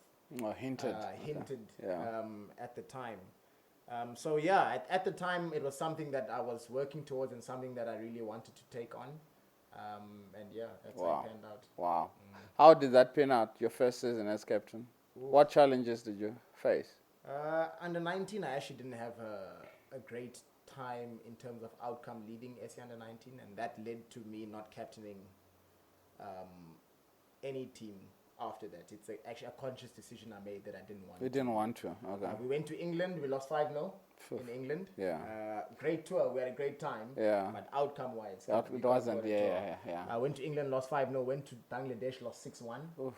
hinted at the time. So yeah, at the time, it was something that I was working towards and something that I really wanted to take on. And yeah, that's how it panned out. Wow. How did that pan out, your first season as captain? What challenges did you face? Under 19, I actually didn't have a great time in terms of outcome leading SC under 19, and that led to me not captaining any team after that. It's actually a conscious decision I made that I didn't want. We didn't want to. Okay. We went to England. We lost 5-0 in England. Yeah. Great tour. We had a great time. Yeah. But outcome-wise, It wasn't. Yeah. I went to England, lost 5-0. Went to Bangladesh, lost 6-1.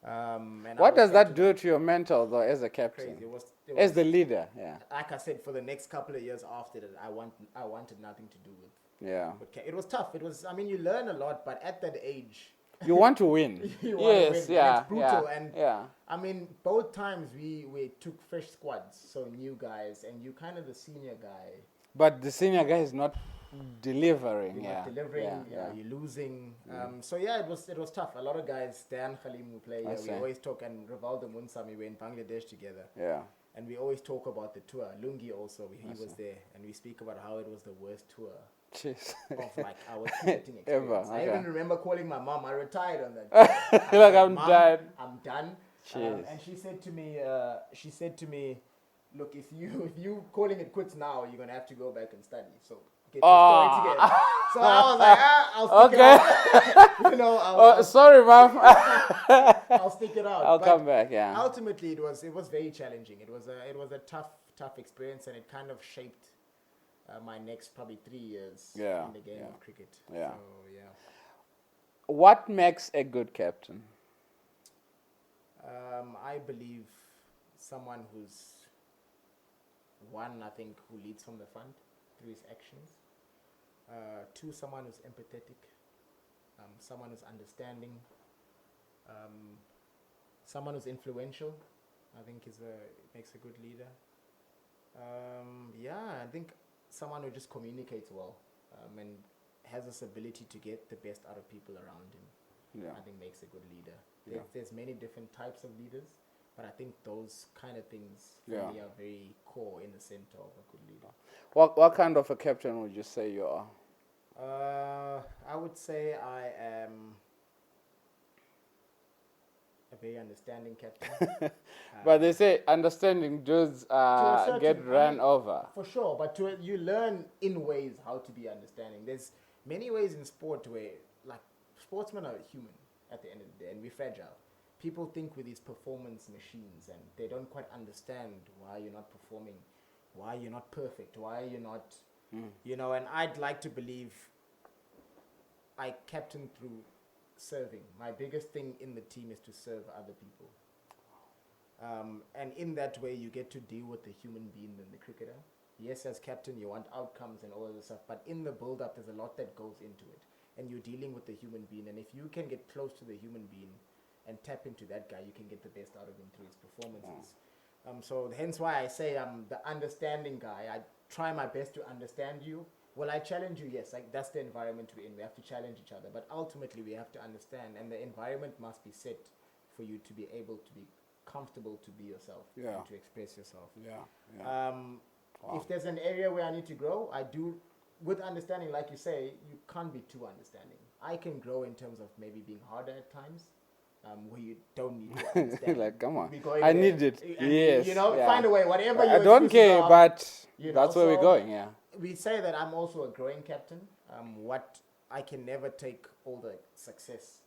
And What does that do to your mental, though, as a captain? Crazy. It was as the leader, yeah. Like I said, for the next couple of years after that, I wanted nothing to do with. Yeah. It was tough. It was. I mean, you learn a lot, but at that age, you want to win. you want to win. Yeah. And it's brutal. Yeah, and yeah. I mean, both times we took fresh squads, so new guys, and you kind of the senior guy. But the senior guy is not delivering. You're not delivering. You're losing. So yeah, it was tough. A lot of guys. Dan Khalim who play here. We always talk, and Rivaldo Munsami. We're in Bangladesh together. Yeah. And we always talk about the tour. Lungi also, he was there, and we speak about how it was the worst tour Jeez. of like our cricketing experience. Ever. I Okay. even remember calling my mom. I retired on that. Like, I'm "Mom, done." I'm done. Jeez. And she said to me, look, if you calling it quits now, you're gonna have to go back and study. So get your story together. So I was like, I'll stick it out. You know, sorry, mom. I'll stick it out. I'll But come back. Yeah. ultimately, it was very challenging. It was a tough experience, and it kind of shaped my next probably 3 years in the game of cricket. Yeah. So yeah. What makes a good captain? I believe someone who's one, I think, who leads from the front through his actions. Two, someone who's empathetic. Someone who's understanding. Someone who's influential, I think makes a good leader. I think someone who just communicates well and has this ability to get the best out of people around him. Yeah. I think makes a good leader. Yeah. There's many different types of leaders, but I think those kind of things for me are very core in the center of a good leader. What kind of a captain would you say you are? I would say I am a very understanding captain. But they say understanding dudes get ran over. For sure, but you learn in ways how to be understanding. There's many ways in sport where, like, sportsmen are human at the end of the day, and we're fragile. People think with these performance machines, and they don't quite understand why you're not performing, why you're not perfect, why you're not, you know. And I'd like to believe I captain through serving. My biggest thing in the team is to serve other people. And in that way, you get to deal with the human being than the cricketer. Yes, as captain, you want outcomes and all of this stuff, but in the build-up, there's a lot that goes into it. And you're dealing with the human being. And if you can get close to the human being and tap into that guy, you can get the best out of him through his performances. So hence why I say I'm the understanding guy. I try my best to understand you. Will I challenge you? Yes, like that's the environment we're in. We have to challenge each other. But ultimately, we have to understand. And the environment must be set for you to be able to be comfortable to be yourself and to express yourself. If there's an area where I need to grow, I do. With understanding, like you say, you can't be too understanding. I can grow in terms of maybe being harder at times, where you don't need to understand. Like, come on, I need it. Yes, you know, find a way. Whatever you. I don't care, but that's where we're going. Yeah. We say that I'm also a growing captain. What I can never take all the success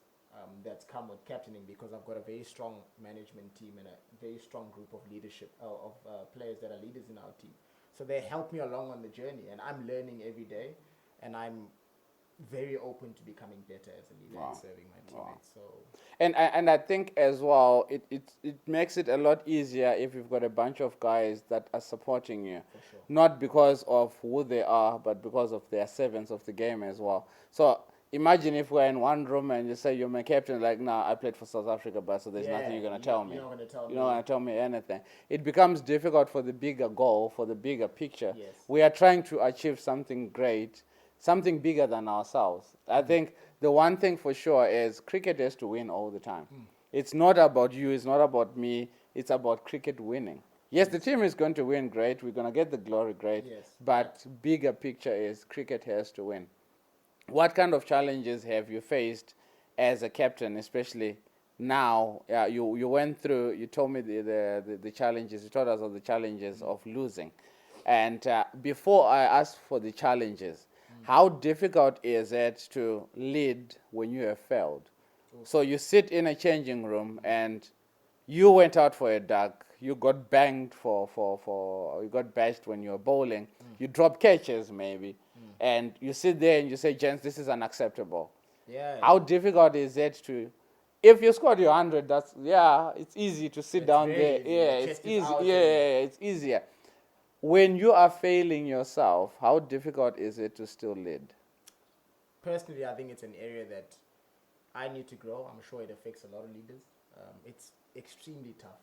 that's come with captaining, because I've got a very strong management team and a very strong group of leadership of players that are leaders in our team. So they help me along on the journey, and I'm learning every day, and I'm very open to becoming better as a leader and serving my teammates. So, and I think as well, it makes it a lot easier if you've got a bunch of guys that are supporting you, not because of who they are, but because of their servants of the game as well. So imagine if we're in one room and you say you're my captain, like, nah, I played for South Africa, but so there's nothing you're gonna tell me. You're not gonna tell me. You're not gonna tell me anything. It becomes difficult for the bigger goal, for the bigger picture. Yes. We are trying to achieve something great, something bigger than ourselves. I think the one thing for sure is cricket has to win all the time. It's not about you, it's not about me, it's about cricket winning. Yes, the team is going to win, great, we're going to get the glory, great, but bigger picture is cricket has to win. What kind of challenges have you faced as a captain, especially now? You went through, you told me the challenges, you told us of the challenges of losing. And before I ask for the challenges, how difficult is it to lead when you have failed? So you sit in a changing room and you went out for a duck. You got banged you got bashed when you were bowling. You drop catches maybe. And you sit there and you say, gents, this is unacceptable. Yeah. How difficult is it to, if you scored your 100, it's easy to sit down there. Easy. Yeah, The it's chest is easy. out Yeah, it's easier. When you are failing yourself, how difficult is it to still lead? Personally, I think it's an area that I need to grow. I'm sure it affects a lot of leaders. It's extremely tough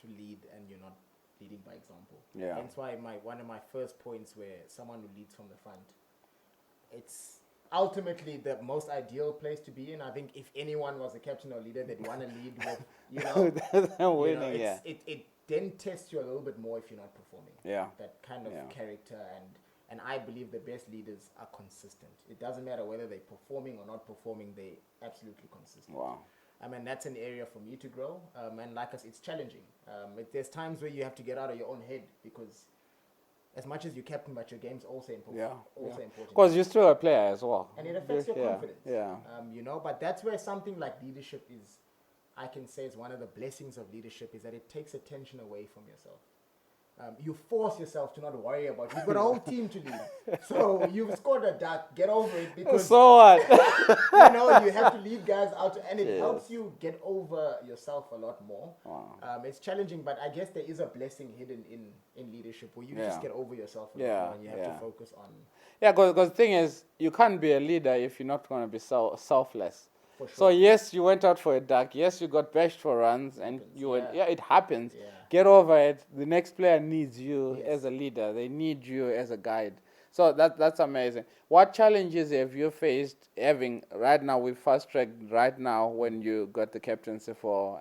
to lead and you're not leading by example. Yeah. Hence why one of my first points where someone who leads from the front, it's ultimately the most ideal place to be in. I think if anyone was a captain or leader, they'd want to lead with, Winning, yeah. It then tests you a little bit more if you're not performing. Yeah. That kind of Yeah. character and I believe the best leaders are consistent. It doesn't matter whether they're performing or not performing, they're absolutely consistent. Wow. I mean, that's an area for me to grow. And like us, it's challenging. There's times where you have to get out of your own head because as much as you captain, but your game's also important. Important. Because you're still a player as well. And it affects your confidence. Yeah. But that's where something like leadership is, I can say is one of the blessings of leadership is that it takes attention away from yourself. You force yourself to not worry about it. You've got a whole team to lead. So you've scored a duck, get over it because So what? you have to lead guys out and it helps you get over yourself a lot more. Wow. It's challenging, but I guess there is a blessing hidden in leadership where you just get over yourself a lot more and you have to focus on. Yeah, because the thing is, you can't be a leader if you're not going to be selfless. For sure. So yes, you went out for a duck. Yes, you got bashed for runs, and it happens. Yeah. Get over it. The next player needs you as a leader. They need you as a guide. So that's amazing. What challenges have you faced having right now? We fast tracked right now when you got the captaincy for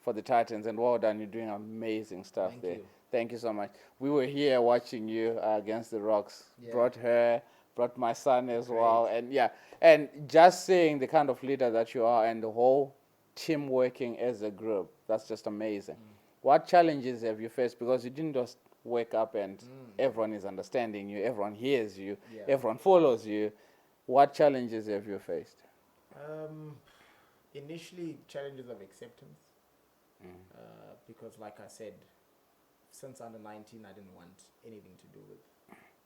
the Titans, and well done. You're doing amazing stuff there. You. Thank you so much. We were here watching you against the Rocks. Yeah. Brought my son as well, and just seeing the kind of leader that you are and the whole team working as a group, that's just amazing. What challenges have you faced? Because you didn't just wake up and everyone is understanding you, everyone hears you, everyone follows you. What challenges have you faced? Initially, challenges of acceptance, because like I said, since under 19, I didn't want anything to do with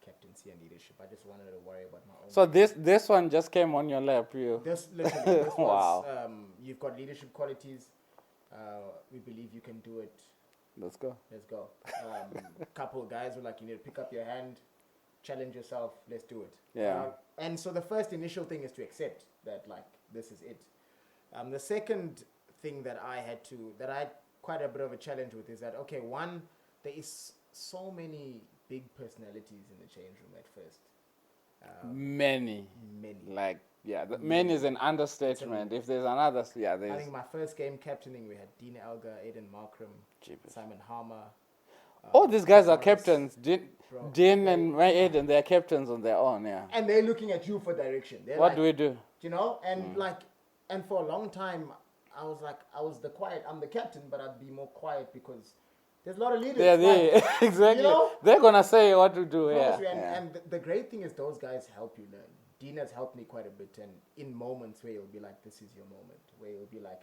captaincy and leadership. I just wanted to worry about my own. So this one just came on your lap, This literally, this Wow. was, you've got leadership qualities. We believe you can do it. Let's go. Let's go. A couple of guys were like, you need to pick up your hand, challenge yourself, let's do it. Yeah. And so the first initial thing is to accept that, like, this is it. The second thing that I had quite a bit of a challenge with is that, okay, one, there is so many big personalities in the change room at first. Many. Like, many is an understatement. If there's another, I there's. think my first game captaining, we had Dean Elgar, Aiden Markram, Simon Harmer. All these guys are Morris, captains. Dean and Aiden, they're captains on their own, And they're looking at you for direction. They're what like, do we do? You know, and and for a long time, I was the quiet. I'm the captain, but I'd be more quiet because there's a lot of leaders. Exactly. You know? They're gonna say what to do. And the great thing is those guys help you learn. Dean has helped me quite a bit, and in moments where you'll be like, "This is your moment," where you'll be like,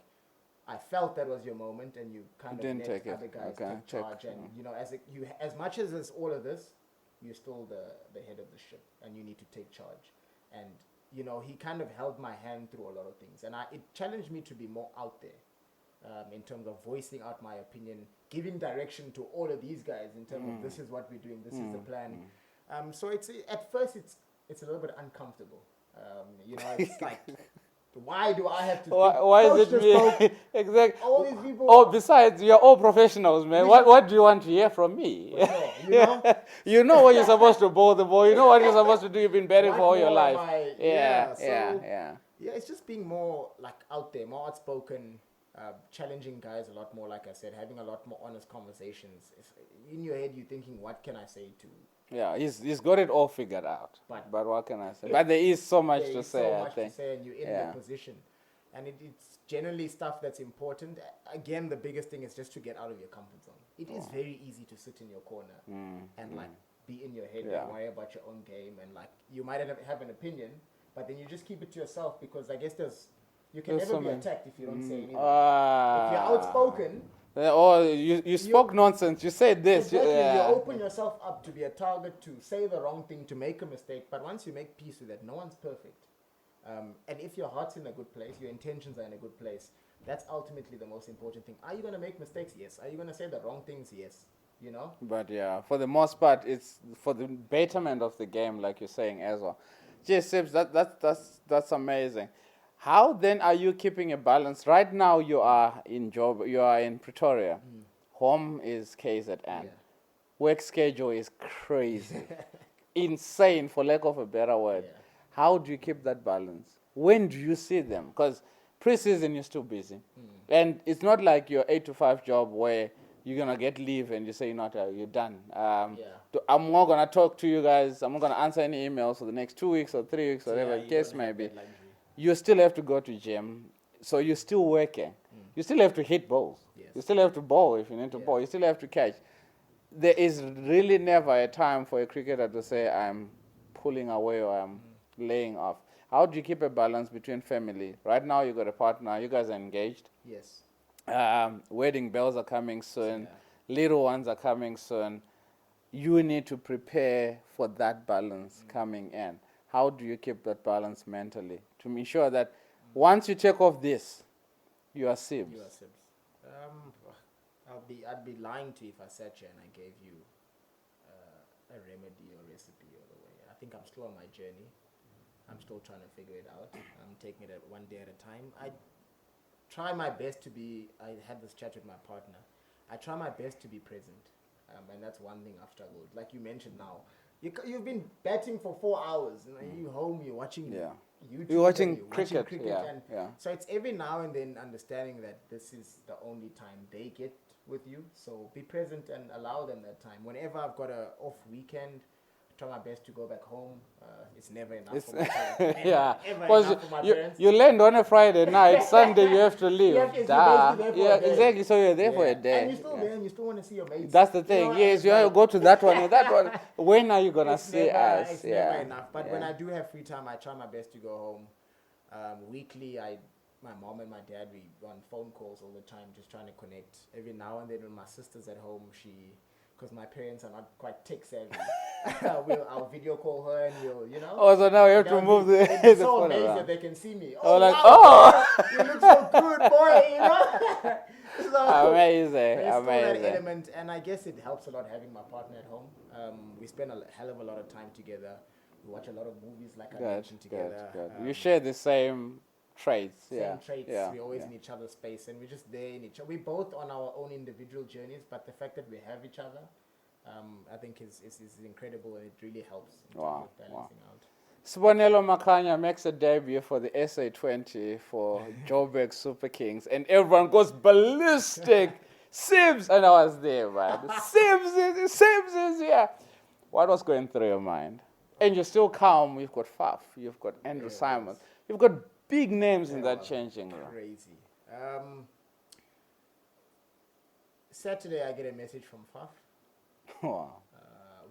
"I felt that was your moment," and you kind of let other guys take charge. And you know, as much as there's all of this, you're still the head of the ship, and you need to take charge. And you know, he kind of held my hand through a lot of things, and it challenged me to be more out there. In terms of voicing out my opinion, giving direction to all of these guys in terms of this is what we're doing, this is the plan. So it's at first it's a little bit uncomfortable. You know, it's like, why do I have to? Why is it me? Exactly. All these people. Oh, besides, you're all professionals, man. What do you want to hear from me? Sure, you know? You know what you're supposed to bowl the ball. You know what you're supposed to do. You've been batting for all your life. Yeah, it's just being more like out there, more outspoken. Challenging guys a lot more, like I said, having a lot more honest conversations. In your head, you're thinking, what can I say to? Yeah, he's got it all figured out. But what can I say? But there is so much to say, so much I think. to say, and you're in the position. And it's generally stuff that's important. Again, the biggest thing is just to get out of your comfort zone. It is very easy to sit in your corner and like be in your head and worry about your own game. And like you might have an opinion, but then you just keep it to yourself because I guess there's You can There's never so be many. attacked if you don't say anything. If you're outspoken, or you spoke nonsense. You said this. exactly, you open yourself up to be a target, to say the wrong thing, to make a mistake. But once you make peace with that, no one's perfect. And if your heart's in a good place, your intentions are in a good place, that's ultimately the most important thing. Are you going to make mistakes? Yes. Are you going to say the wrong things? Yes. You know? But yeah, for the most part, it's for the betterment of the game, like you're saying as well. Gee, Sibs, that's amazing. How then are you keeping a balance? Right now, you are in Pretoria. Home is KZN. Yeah. Work schedule is crazy, insane, for lack of a better word. Yeah. How do you keep that balance? When do you see them? Because pre-season you're still busy, and it's not like your 8 to 5 job where you're gonna get leave and you say you're done. I'm not gonna talk to you guys. I'm not gonna answer any emails for the next 2 weeks or 3 weeks, whatever the case may be. You still have to go to gym, so you're still working. You still have to hit balls. Yes. You still have to bowl if you need to bowl. You still have to catch. There is really never a time for a cricketer to say I'm pulling away or I'm laying off. How do you keep a balance between family? Right now you got a partner. You guys are engaged. Yes. Wedding bells are coming soon. Little ones are coming soon. You need to prepare for that balance coming in. How do you keep that balance mentally to ensure that once you take off this, you are Sibs? You are Sibs. I'd be lying to you if I sat here and I gave you a remedy or recipe all the way. I think I'm still on my journey. I'm still trying to figure it out. I'm taking it one day at a time. I try my best to be. I had this chat with my partner. I try my best to be present, and that's one thing I've struggled. Like you mentioned now, you've been batting for 4 hours. You know, you home, you're watching YouTube. You're watching and cricket. And so it's every now and then understanding that this is the only time they get with you. So be present and allow them that time. Whenever I've got a off weekend, try my best to go back home. It's never enough for my parents. Because you land on a Friday night, Sunday you have to leave. Exactly. So you're there for a day. And you're still there and you still want to see your mates. That's the thing. Yes, you go to that one or that one. When are you going to see us? It's never enough. But when I do have free time, I try my best to go home. Weekly, my mom and my dad, we on phone calls all the time, just trying to connect. Every now and then when my sister's at home, because my parents are not quite tech savvy, I'll video call her and Oh, so now you have to move the it's so phone amazed around. that they can see me. Oh, like, wow, you look so good, boy, So amazing, there's still amazing. that element, and I guess it helps a lot having my partner at home. We spend a hell of a lot of time together. We watch a lot of movies, like I mentioned, together. Good. You share the same traits. Same traits. We're always in each other's space, and we're just there in each other. We're both on our own individual journeys, but the fact that we have each other, I think is incredible, and it really helps in terms of balancing out. Sibonelo Makhanya makes a debut for the SA20 for Joburg Super Kings, and everyone goes ballistic. Sibs, and I was there, man. Sibs is here. What was going through your mind? And you're still calm. You've got Faf, you've got Andrew Simon, you've got big names in that changing room. Crazy. Saturday, I get a message from Faf. Wow.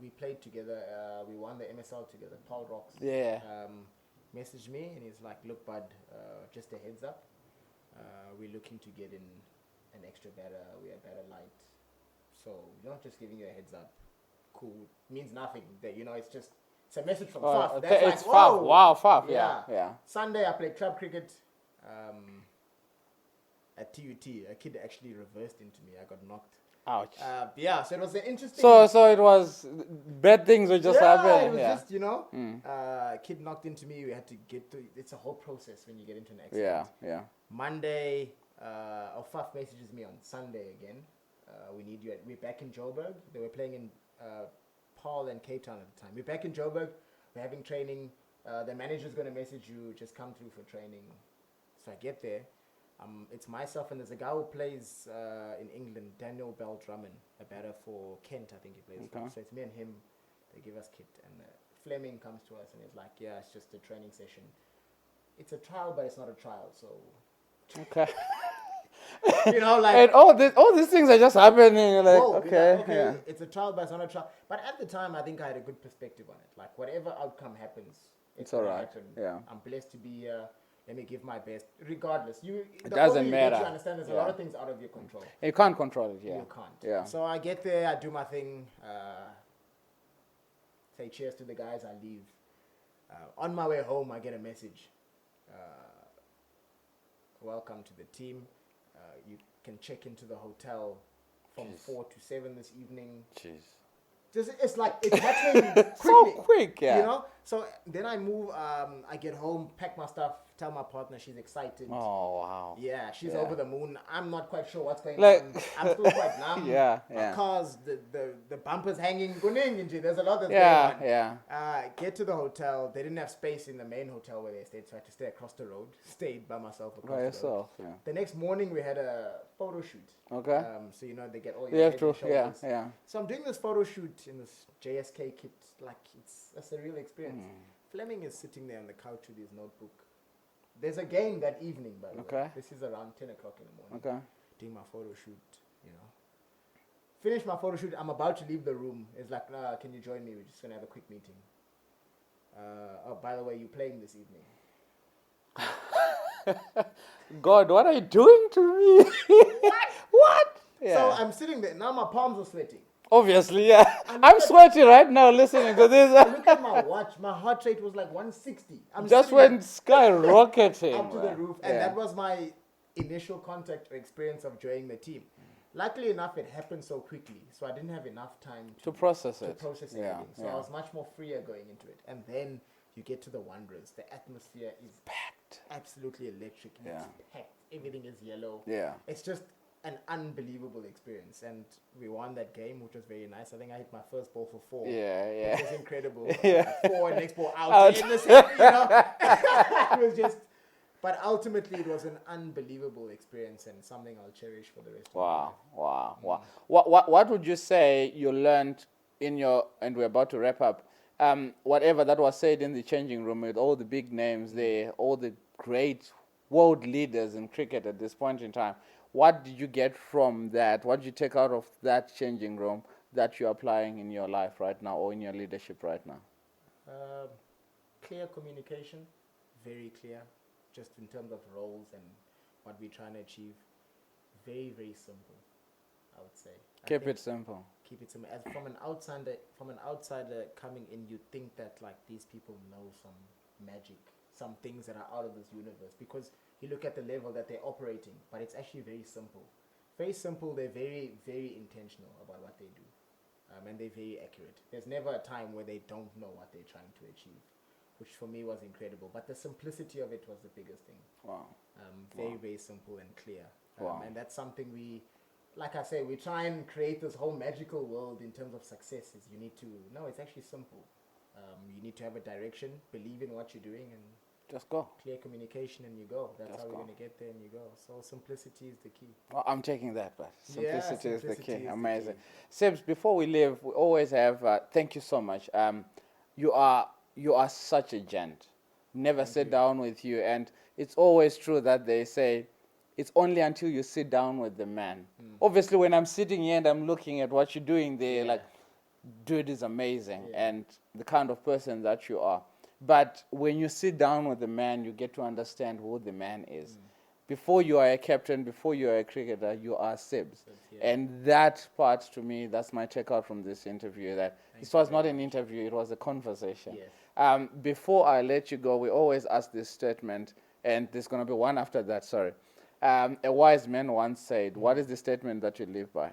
We played together. We won the MSL together. Paul Rocks. Messaged me and he's like, "Look, bud, just a heads up. We're looking to get in an extra batter. We are batter light. So we're not just giving you a heads up. Cool. Means nothing. It's a message from Faf. It's Faf. Wow, Faf. Yeah. Sunday, I played club cricket at TUT. A kid actually reversed into me. I got knocked. Ouch. So it was an interesting. So it was bad things were just happening. It was just, kid knocked into me. We had to get to. It's a whole process when you get into an accident. Yeah. Monday, Faf messages me on Sunday again. We need you. We're back in Joburg. They were playing in Paarl and Cape Town at the time. We're back in Joburg. We're having training. The manager's going to message you. Just come through for training. So I get there. It's myself and there's a guy who plays in England, Daniel Bell Drummond, a batter for Kent, I think he plays for. So it's me and him. They give us kit, and Fleming comes to us and he's like, "Yeah, it's just a training session. It's a trial, but it's not a trial." So, okay. And all these things are just happening. Like, it's a trial, but it's not a trial. But at the time, I think I had a good perspective on it. Like whatever outcome happens, it's all right. happen. Yeah, I'm blessed to be here. let me give my best. Regardless, It doesn't You matter. understand there's a lot of things out of your control. You can't control it, yeah. You can't. Yeah. So I get there, I do my thing, say cheers to the guys, I leave. On my way home, I get a message. Welcome to the team. You can check into the hotel from 4 to 7 this evening. Jeez. It's like it's happening quickly. So quick, yeah. You know? So then I move, I get home, pack my stuff, tell my partner she's excited. Oh, wow. Yeah, she's Yeah. over the moon. I'm not quite sure what's going Like- on. I'm still quite numb. Yeah, My yeah. cars, the bumpers hanging. There's a lot that's Yeah, going on. yeah. Get to the hotel. They didn't have space in the main hotel where they stayed, so I had to stay across the road. Stayed by myself across By the road. yourself, yeah. The next morning we had a photo shoot. Okay. So they get all You your have head to, and shoulders. yeah. So I'm doing this photo shoot in this JSK kit. Like it's a surreal experience. Fleming is sitting there on the couch with his notebook. There's a game that evening, by the way. Okay. This is around 10 o'clock in the morning. Okay. Doing my photo shoot, Finish my photo shoot. I'm about to leave the room. It's like, can you join me? We're just going to have a quick meeting. By the way, you're playing this evening. God, what are you doing to me? What? Yeah. So I'm sitting there. Now my palms are sweating. Obviously, yeah. I'm sweaty right now listening to I this. look at my watch. My heart rate was like 160. I'm Just sitting went skyrocketing. up to the man. roof, and Yeah. that was my initial contact or experience of joining the team. Luckily enough, it happened so quickly, so I didn't have enough time To process to it. process Yeah, everything. So I was much more freer going into it. And then you get to the Wanderers. The atmosphere is packed. absolutely electric. Yeah. It's packed. Everything is yellow. Yeah. It's just an unbelievable experience. And we won that game, which was very nice. I think I hit my first ball for 4. Yeah, It yeah. was incredible. Yeah. 4 and next ball out. Out. In the second, it was just... But ultimately, it was an unbelievable experience and something I'll cherish for the rest of my life. Wow. What would you say you learned in your, and we're about to wrap up, whatever that was said in the changing room with all the big names there, all the great world leaders in cricket at this point in time, what did you get from that? What did you take out of that changing room that you're applying in your life right now or in your leadership right now? Clear communication, very clear, just in terms of roles and what we're trying to achieve. Very, very simple, I would say. Keep it simple. Keep it simple. As from an outsider coming in, you'd think that like these people know some magic, some things that are out of this universe, because you look at the level that they're operating, but it's actually very simple. Very simple. They're very, very intentional about what they do, and they're very accurate. There's never a time where they don't know what they're trying to achieve, which for me was incredible. But the simplicity of it was the biggest thing. Wow. Very, very simple and clear. Wow. And that's something we, like I say, we try and create this whole magical world in terms of successes. You need to, no, it's actually simple. You need to have a direction, believe in what you're doing, and Just go. clear communication, and you go. That's Just how we're go. going to get there, and you go. So simplicity is the key. Well, I'm taking that, but simplicity is the simplicity key. is the Amazing. key. Sibs, before we leave, we always have, thank you so much. You are such a gent. Never sit down with you. And it's always true that they say, it's only until you sit down with the man. Obviously, when I'm sitting here and I'm looking at what you're doing there, like, dude is amazing and the kind of person that you are. But when you sit down with the man, you get to understand who the man is. Before you are a captain, before you are a cricketer, you are Sibs. And that part, to me, that's my takeout from this interview, that this was not an interview, it was a conversation. Yes. Before I let you go, we always ask this statement, and there's going to be one after that, sorry. A wise man once said, what is the statement that you live by?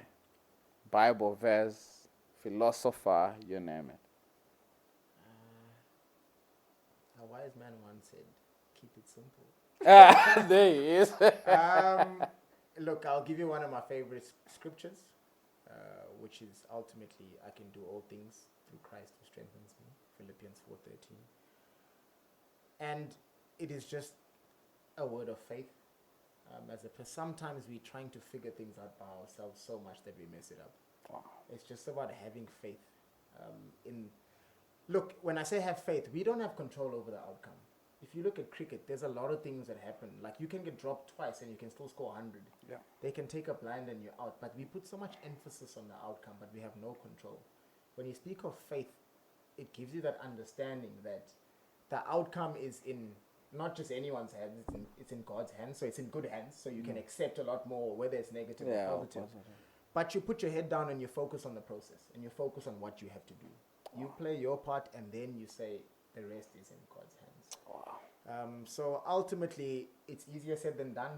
Bible verse, philosopher, you name it. A wise man once said, keep it simple. There he is. Look, I'll give you one of my favorite scriptures, which is ultimately, I can do all things through Christ who strengthens me, Philippians 4:13. And it is just a word of faith. Sometimes we're trying to figure things out by ourselves so much that we mess it up. Wow. It's just about having faith. Look, when I say have faith, we don't have control over the outcome. If you look at cricket, there's a lot of things that happen. Like you can get dropped twice and you can still score 100. Yeah. They can take a blind and you're out. But we put so much emphasis on the outcome, but we have no control. When you speak of faith, it gives you that understanding that the outcome is in not just anyone's hands, it's in God's hands, so it's in good hands, so you can accept a lot more, whether it's negative or positive. But you put your head down and you focus on the process, and you focus on what you have to do. You play your part, and then you say the rest is in God's hands. Wow. So ultimately, it's easier said than done,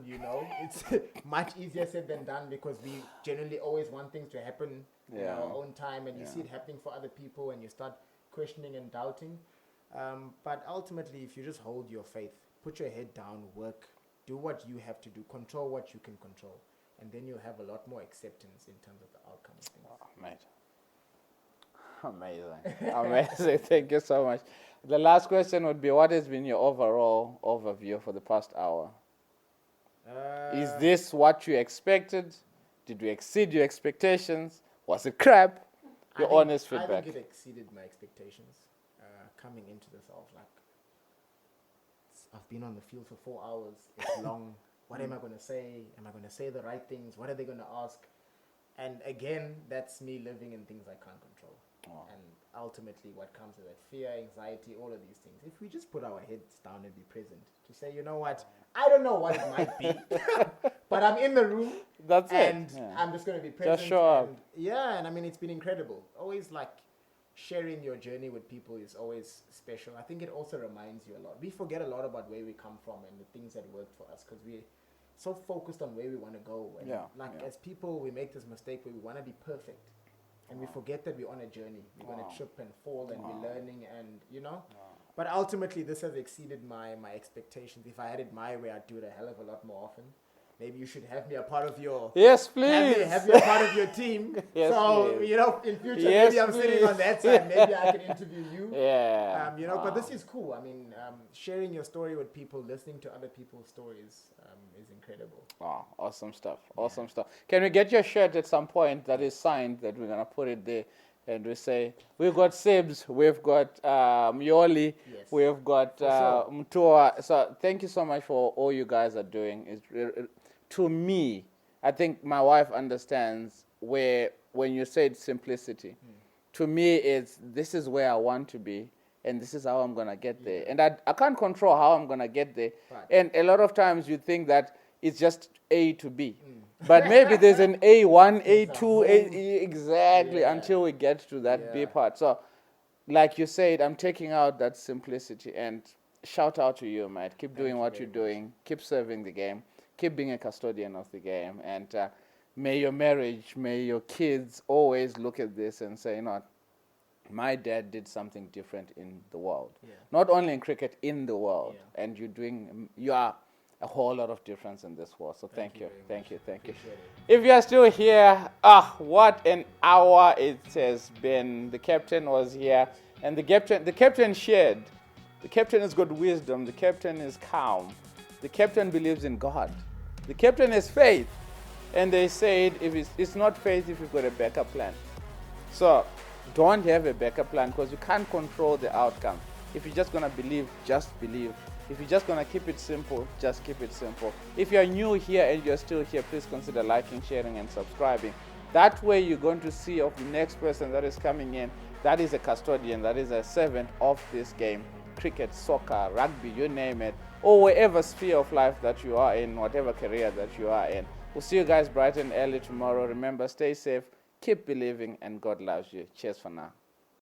It's much easier said than done because we generally always want things to happen in our own time, and you see it happening for other people, and you start questioning and doubting. But ultimately, if you just hold your faith, put your head down, work, do what you have to do, control what you can control, and then you'll have a lot more acceptance in terms of the outcome of things. Oh, mate. Amazing. Amazing. Thank you so much. The last question would be, what has been your overall overview for the past hour? Is this what you expected? Did we exceed your expectations? Was it crap? Your honest feedback. I think it exceeded my expectations. Coming into this, I was like, I've been on the field for 4 hours. It's long. What am I going to say? Am I going to say the right things? What are they going to ask? And again, that's me living in things I can't control. And ultimately what comes with that, fear, anxiety, all of these things. If we just put our heads down and be present to say, you know what, I don't know what it might be, but I'm in the room. That's and it. Yeah. I'm just going to be present. Just show up. Yeah, and I mean, it's been incredible. Always like sharing your journey with people is always special. I think it also reminds you a lot. We forget a lot about where we come from and the things that worked for us because we're so focused on where we want to go. And as people, we make this mistake where we want to be perfect. And we forget that we're on a journey. We're going to trip and fall and we're learning and, But ultimately, this has exceeded my expectations. If I had it my way, I'd do it a hell of a lot more often. Maybe you should have me a part of your... Yes, please. Have me a part of your team. Yes, so, please. In future, maybe I'm sitting on that side. Maybe I can interview you. Yeah. But this is cool. I mean, sharing your story with people, listening to other people's stories is incredible. Wow, awesome stuff. Awesome stuff. Can we get your shirt at some point that is signed, that we're going to put it there? And we say, we've got Sibs, we've got Yoli, we've got Mtua. So thank you so much for all you guys are doing. To me, I think my wife understands when you said simplicity. To me, this is where I want to be, and this is how I'm going to get there. And I can't control how I'm going to get there. Right. And a lot of times you think that it's just A to B. But maybe there's an A1, A2, exactly, until we get to that B part. So, like you said, I'm taking out that simplicity, and shout out to you, mate. Keep doing what you're doing. Keep serving the game. Keep being a custodian of the game. And may your marriage, may your kids always look at this and say, my dad did something different in the world. Yeah. Not only in cricket, in the world. Yeah. And you are a whole lot of difference in this world. So thank you. If you are still here, what an hour it has been. The captain was here, and the captain shared. The captain has got wisdom. The captain is calm. The captain believes in God. The captain has faith. And they said, if it's not faith if you've got a backup plan. So don't have a backup plan because you can't control the outcome. If you're just going to believe, just believe. If you're just going to keep it simple, just keep it simple. If you're new here and you're still here, please consider liking, sharing, and subscribing. That way you're going to see of the next person that is coming in, that is a custodian, that is a servant of this game. Cricket, soccer, rugby, you name it, or whatever sphere of life that you are in, whatever career that you are in. We'll see you guys bright and early tomorrow. Remember, stay safe, keep believing, and God loves you. Cheers for now.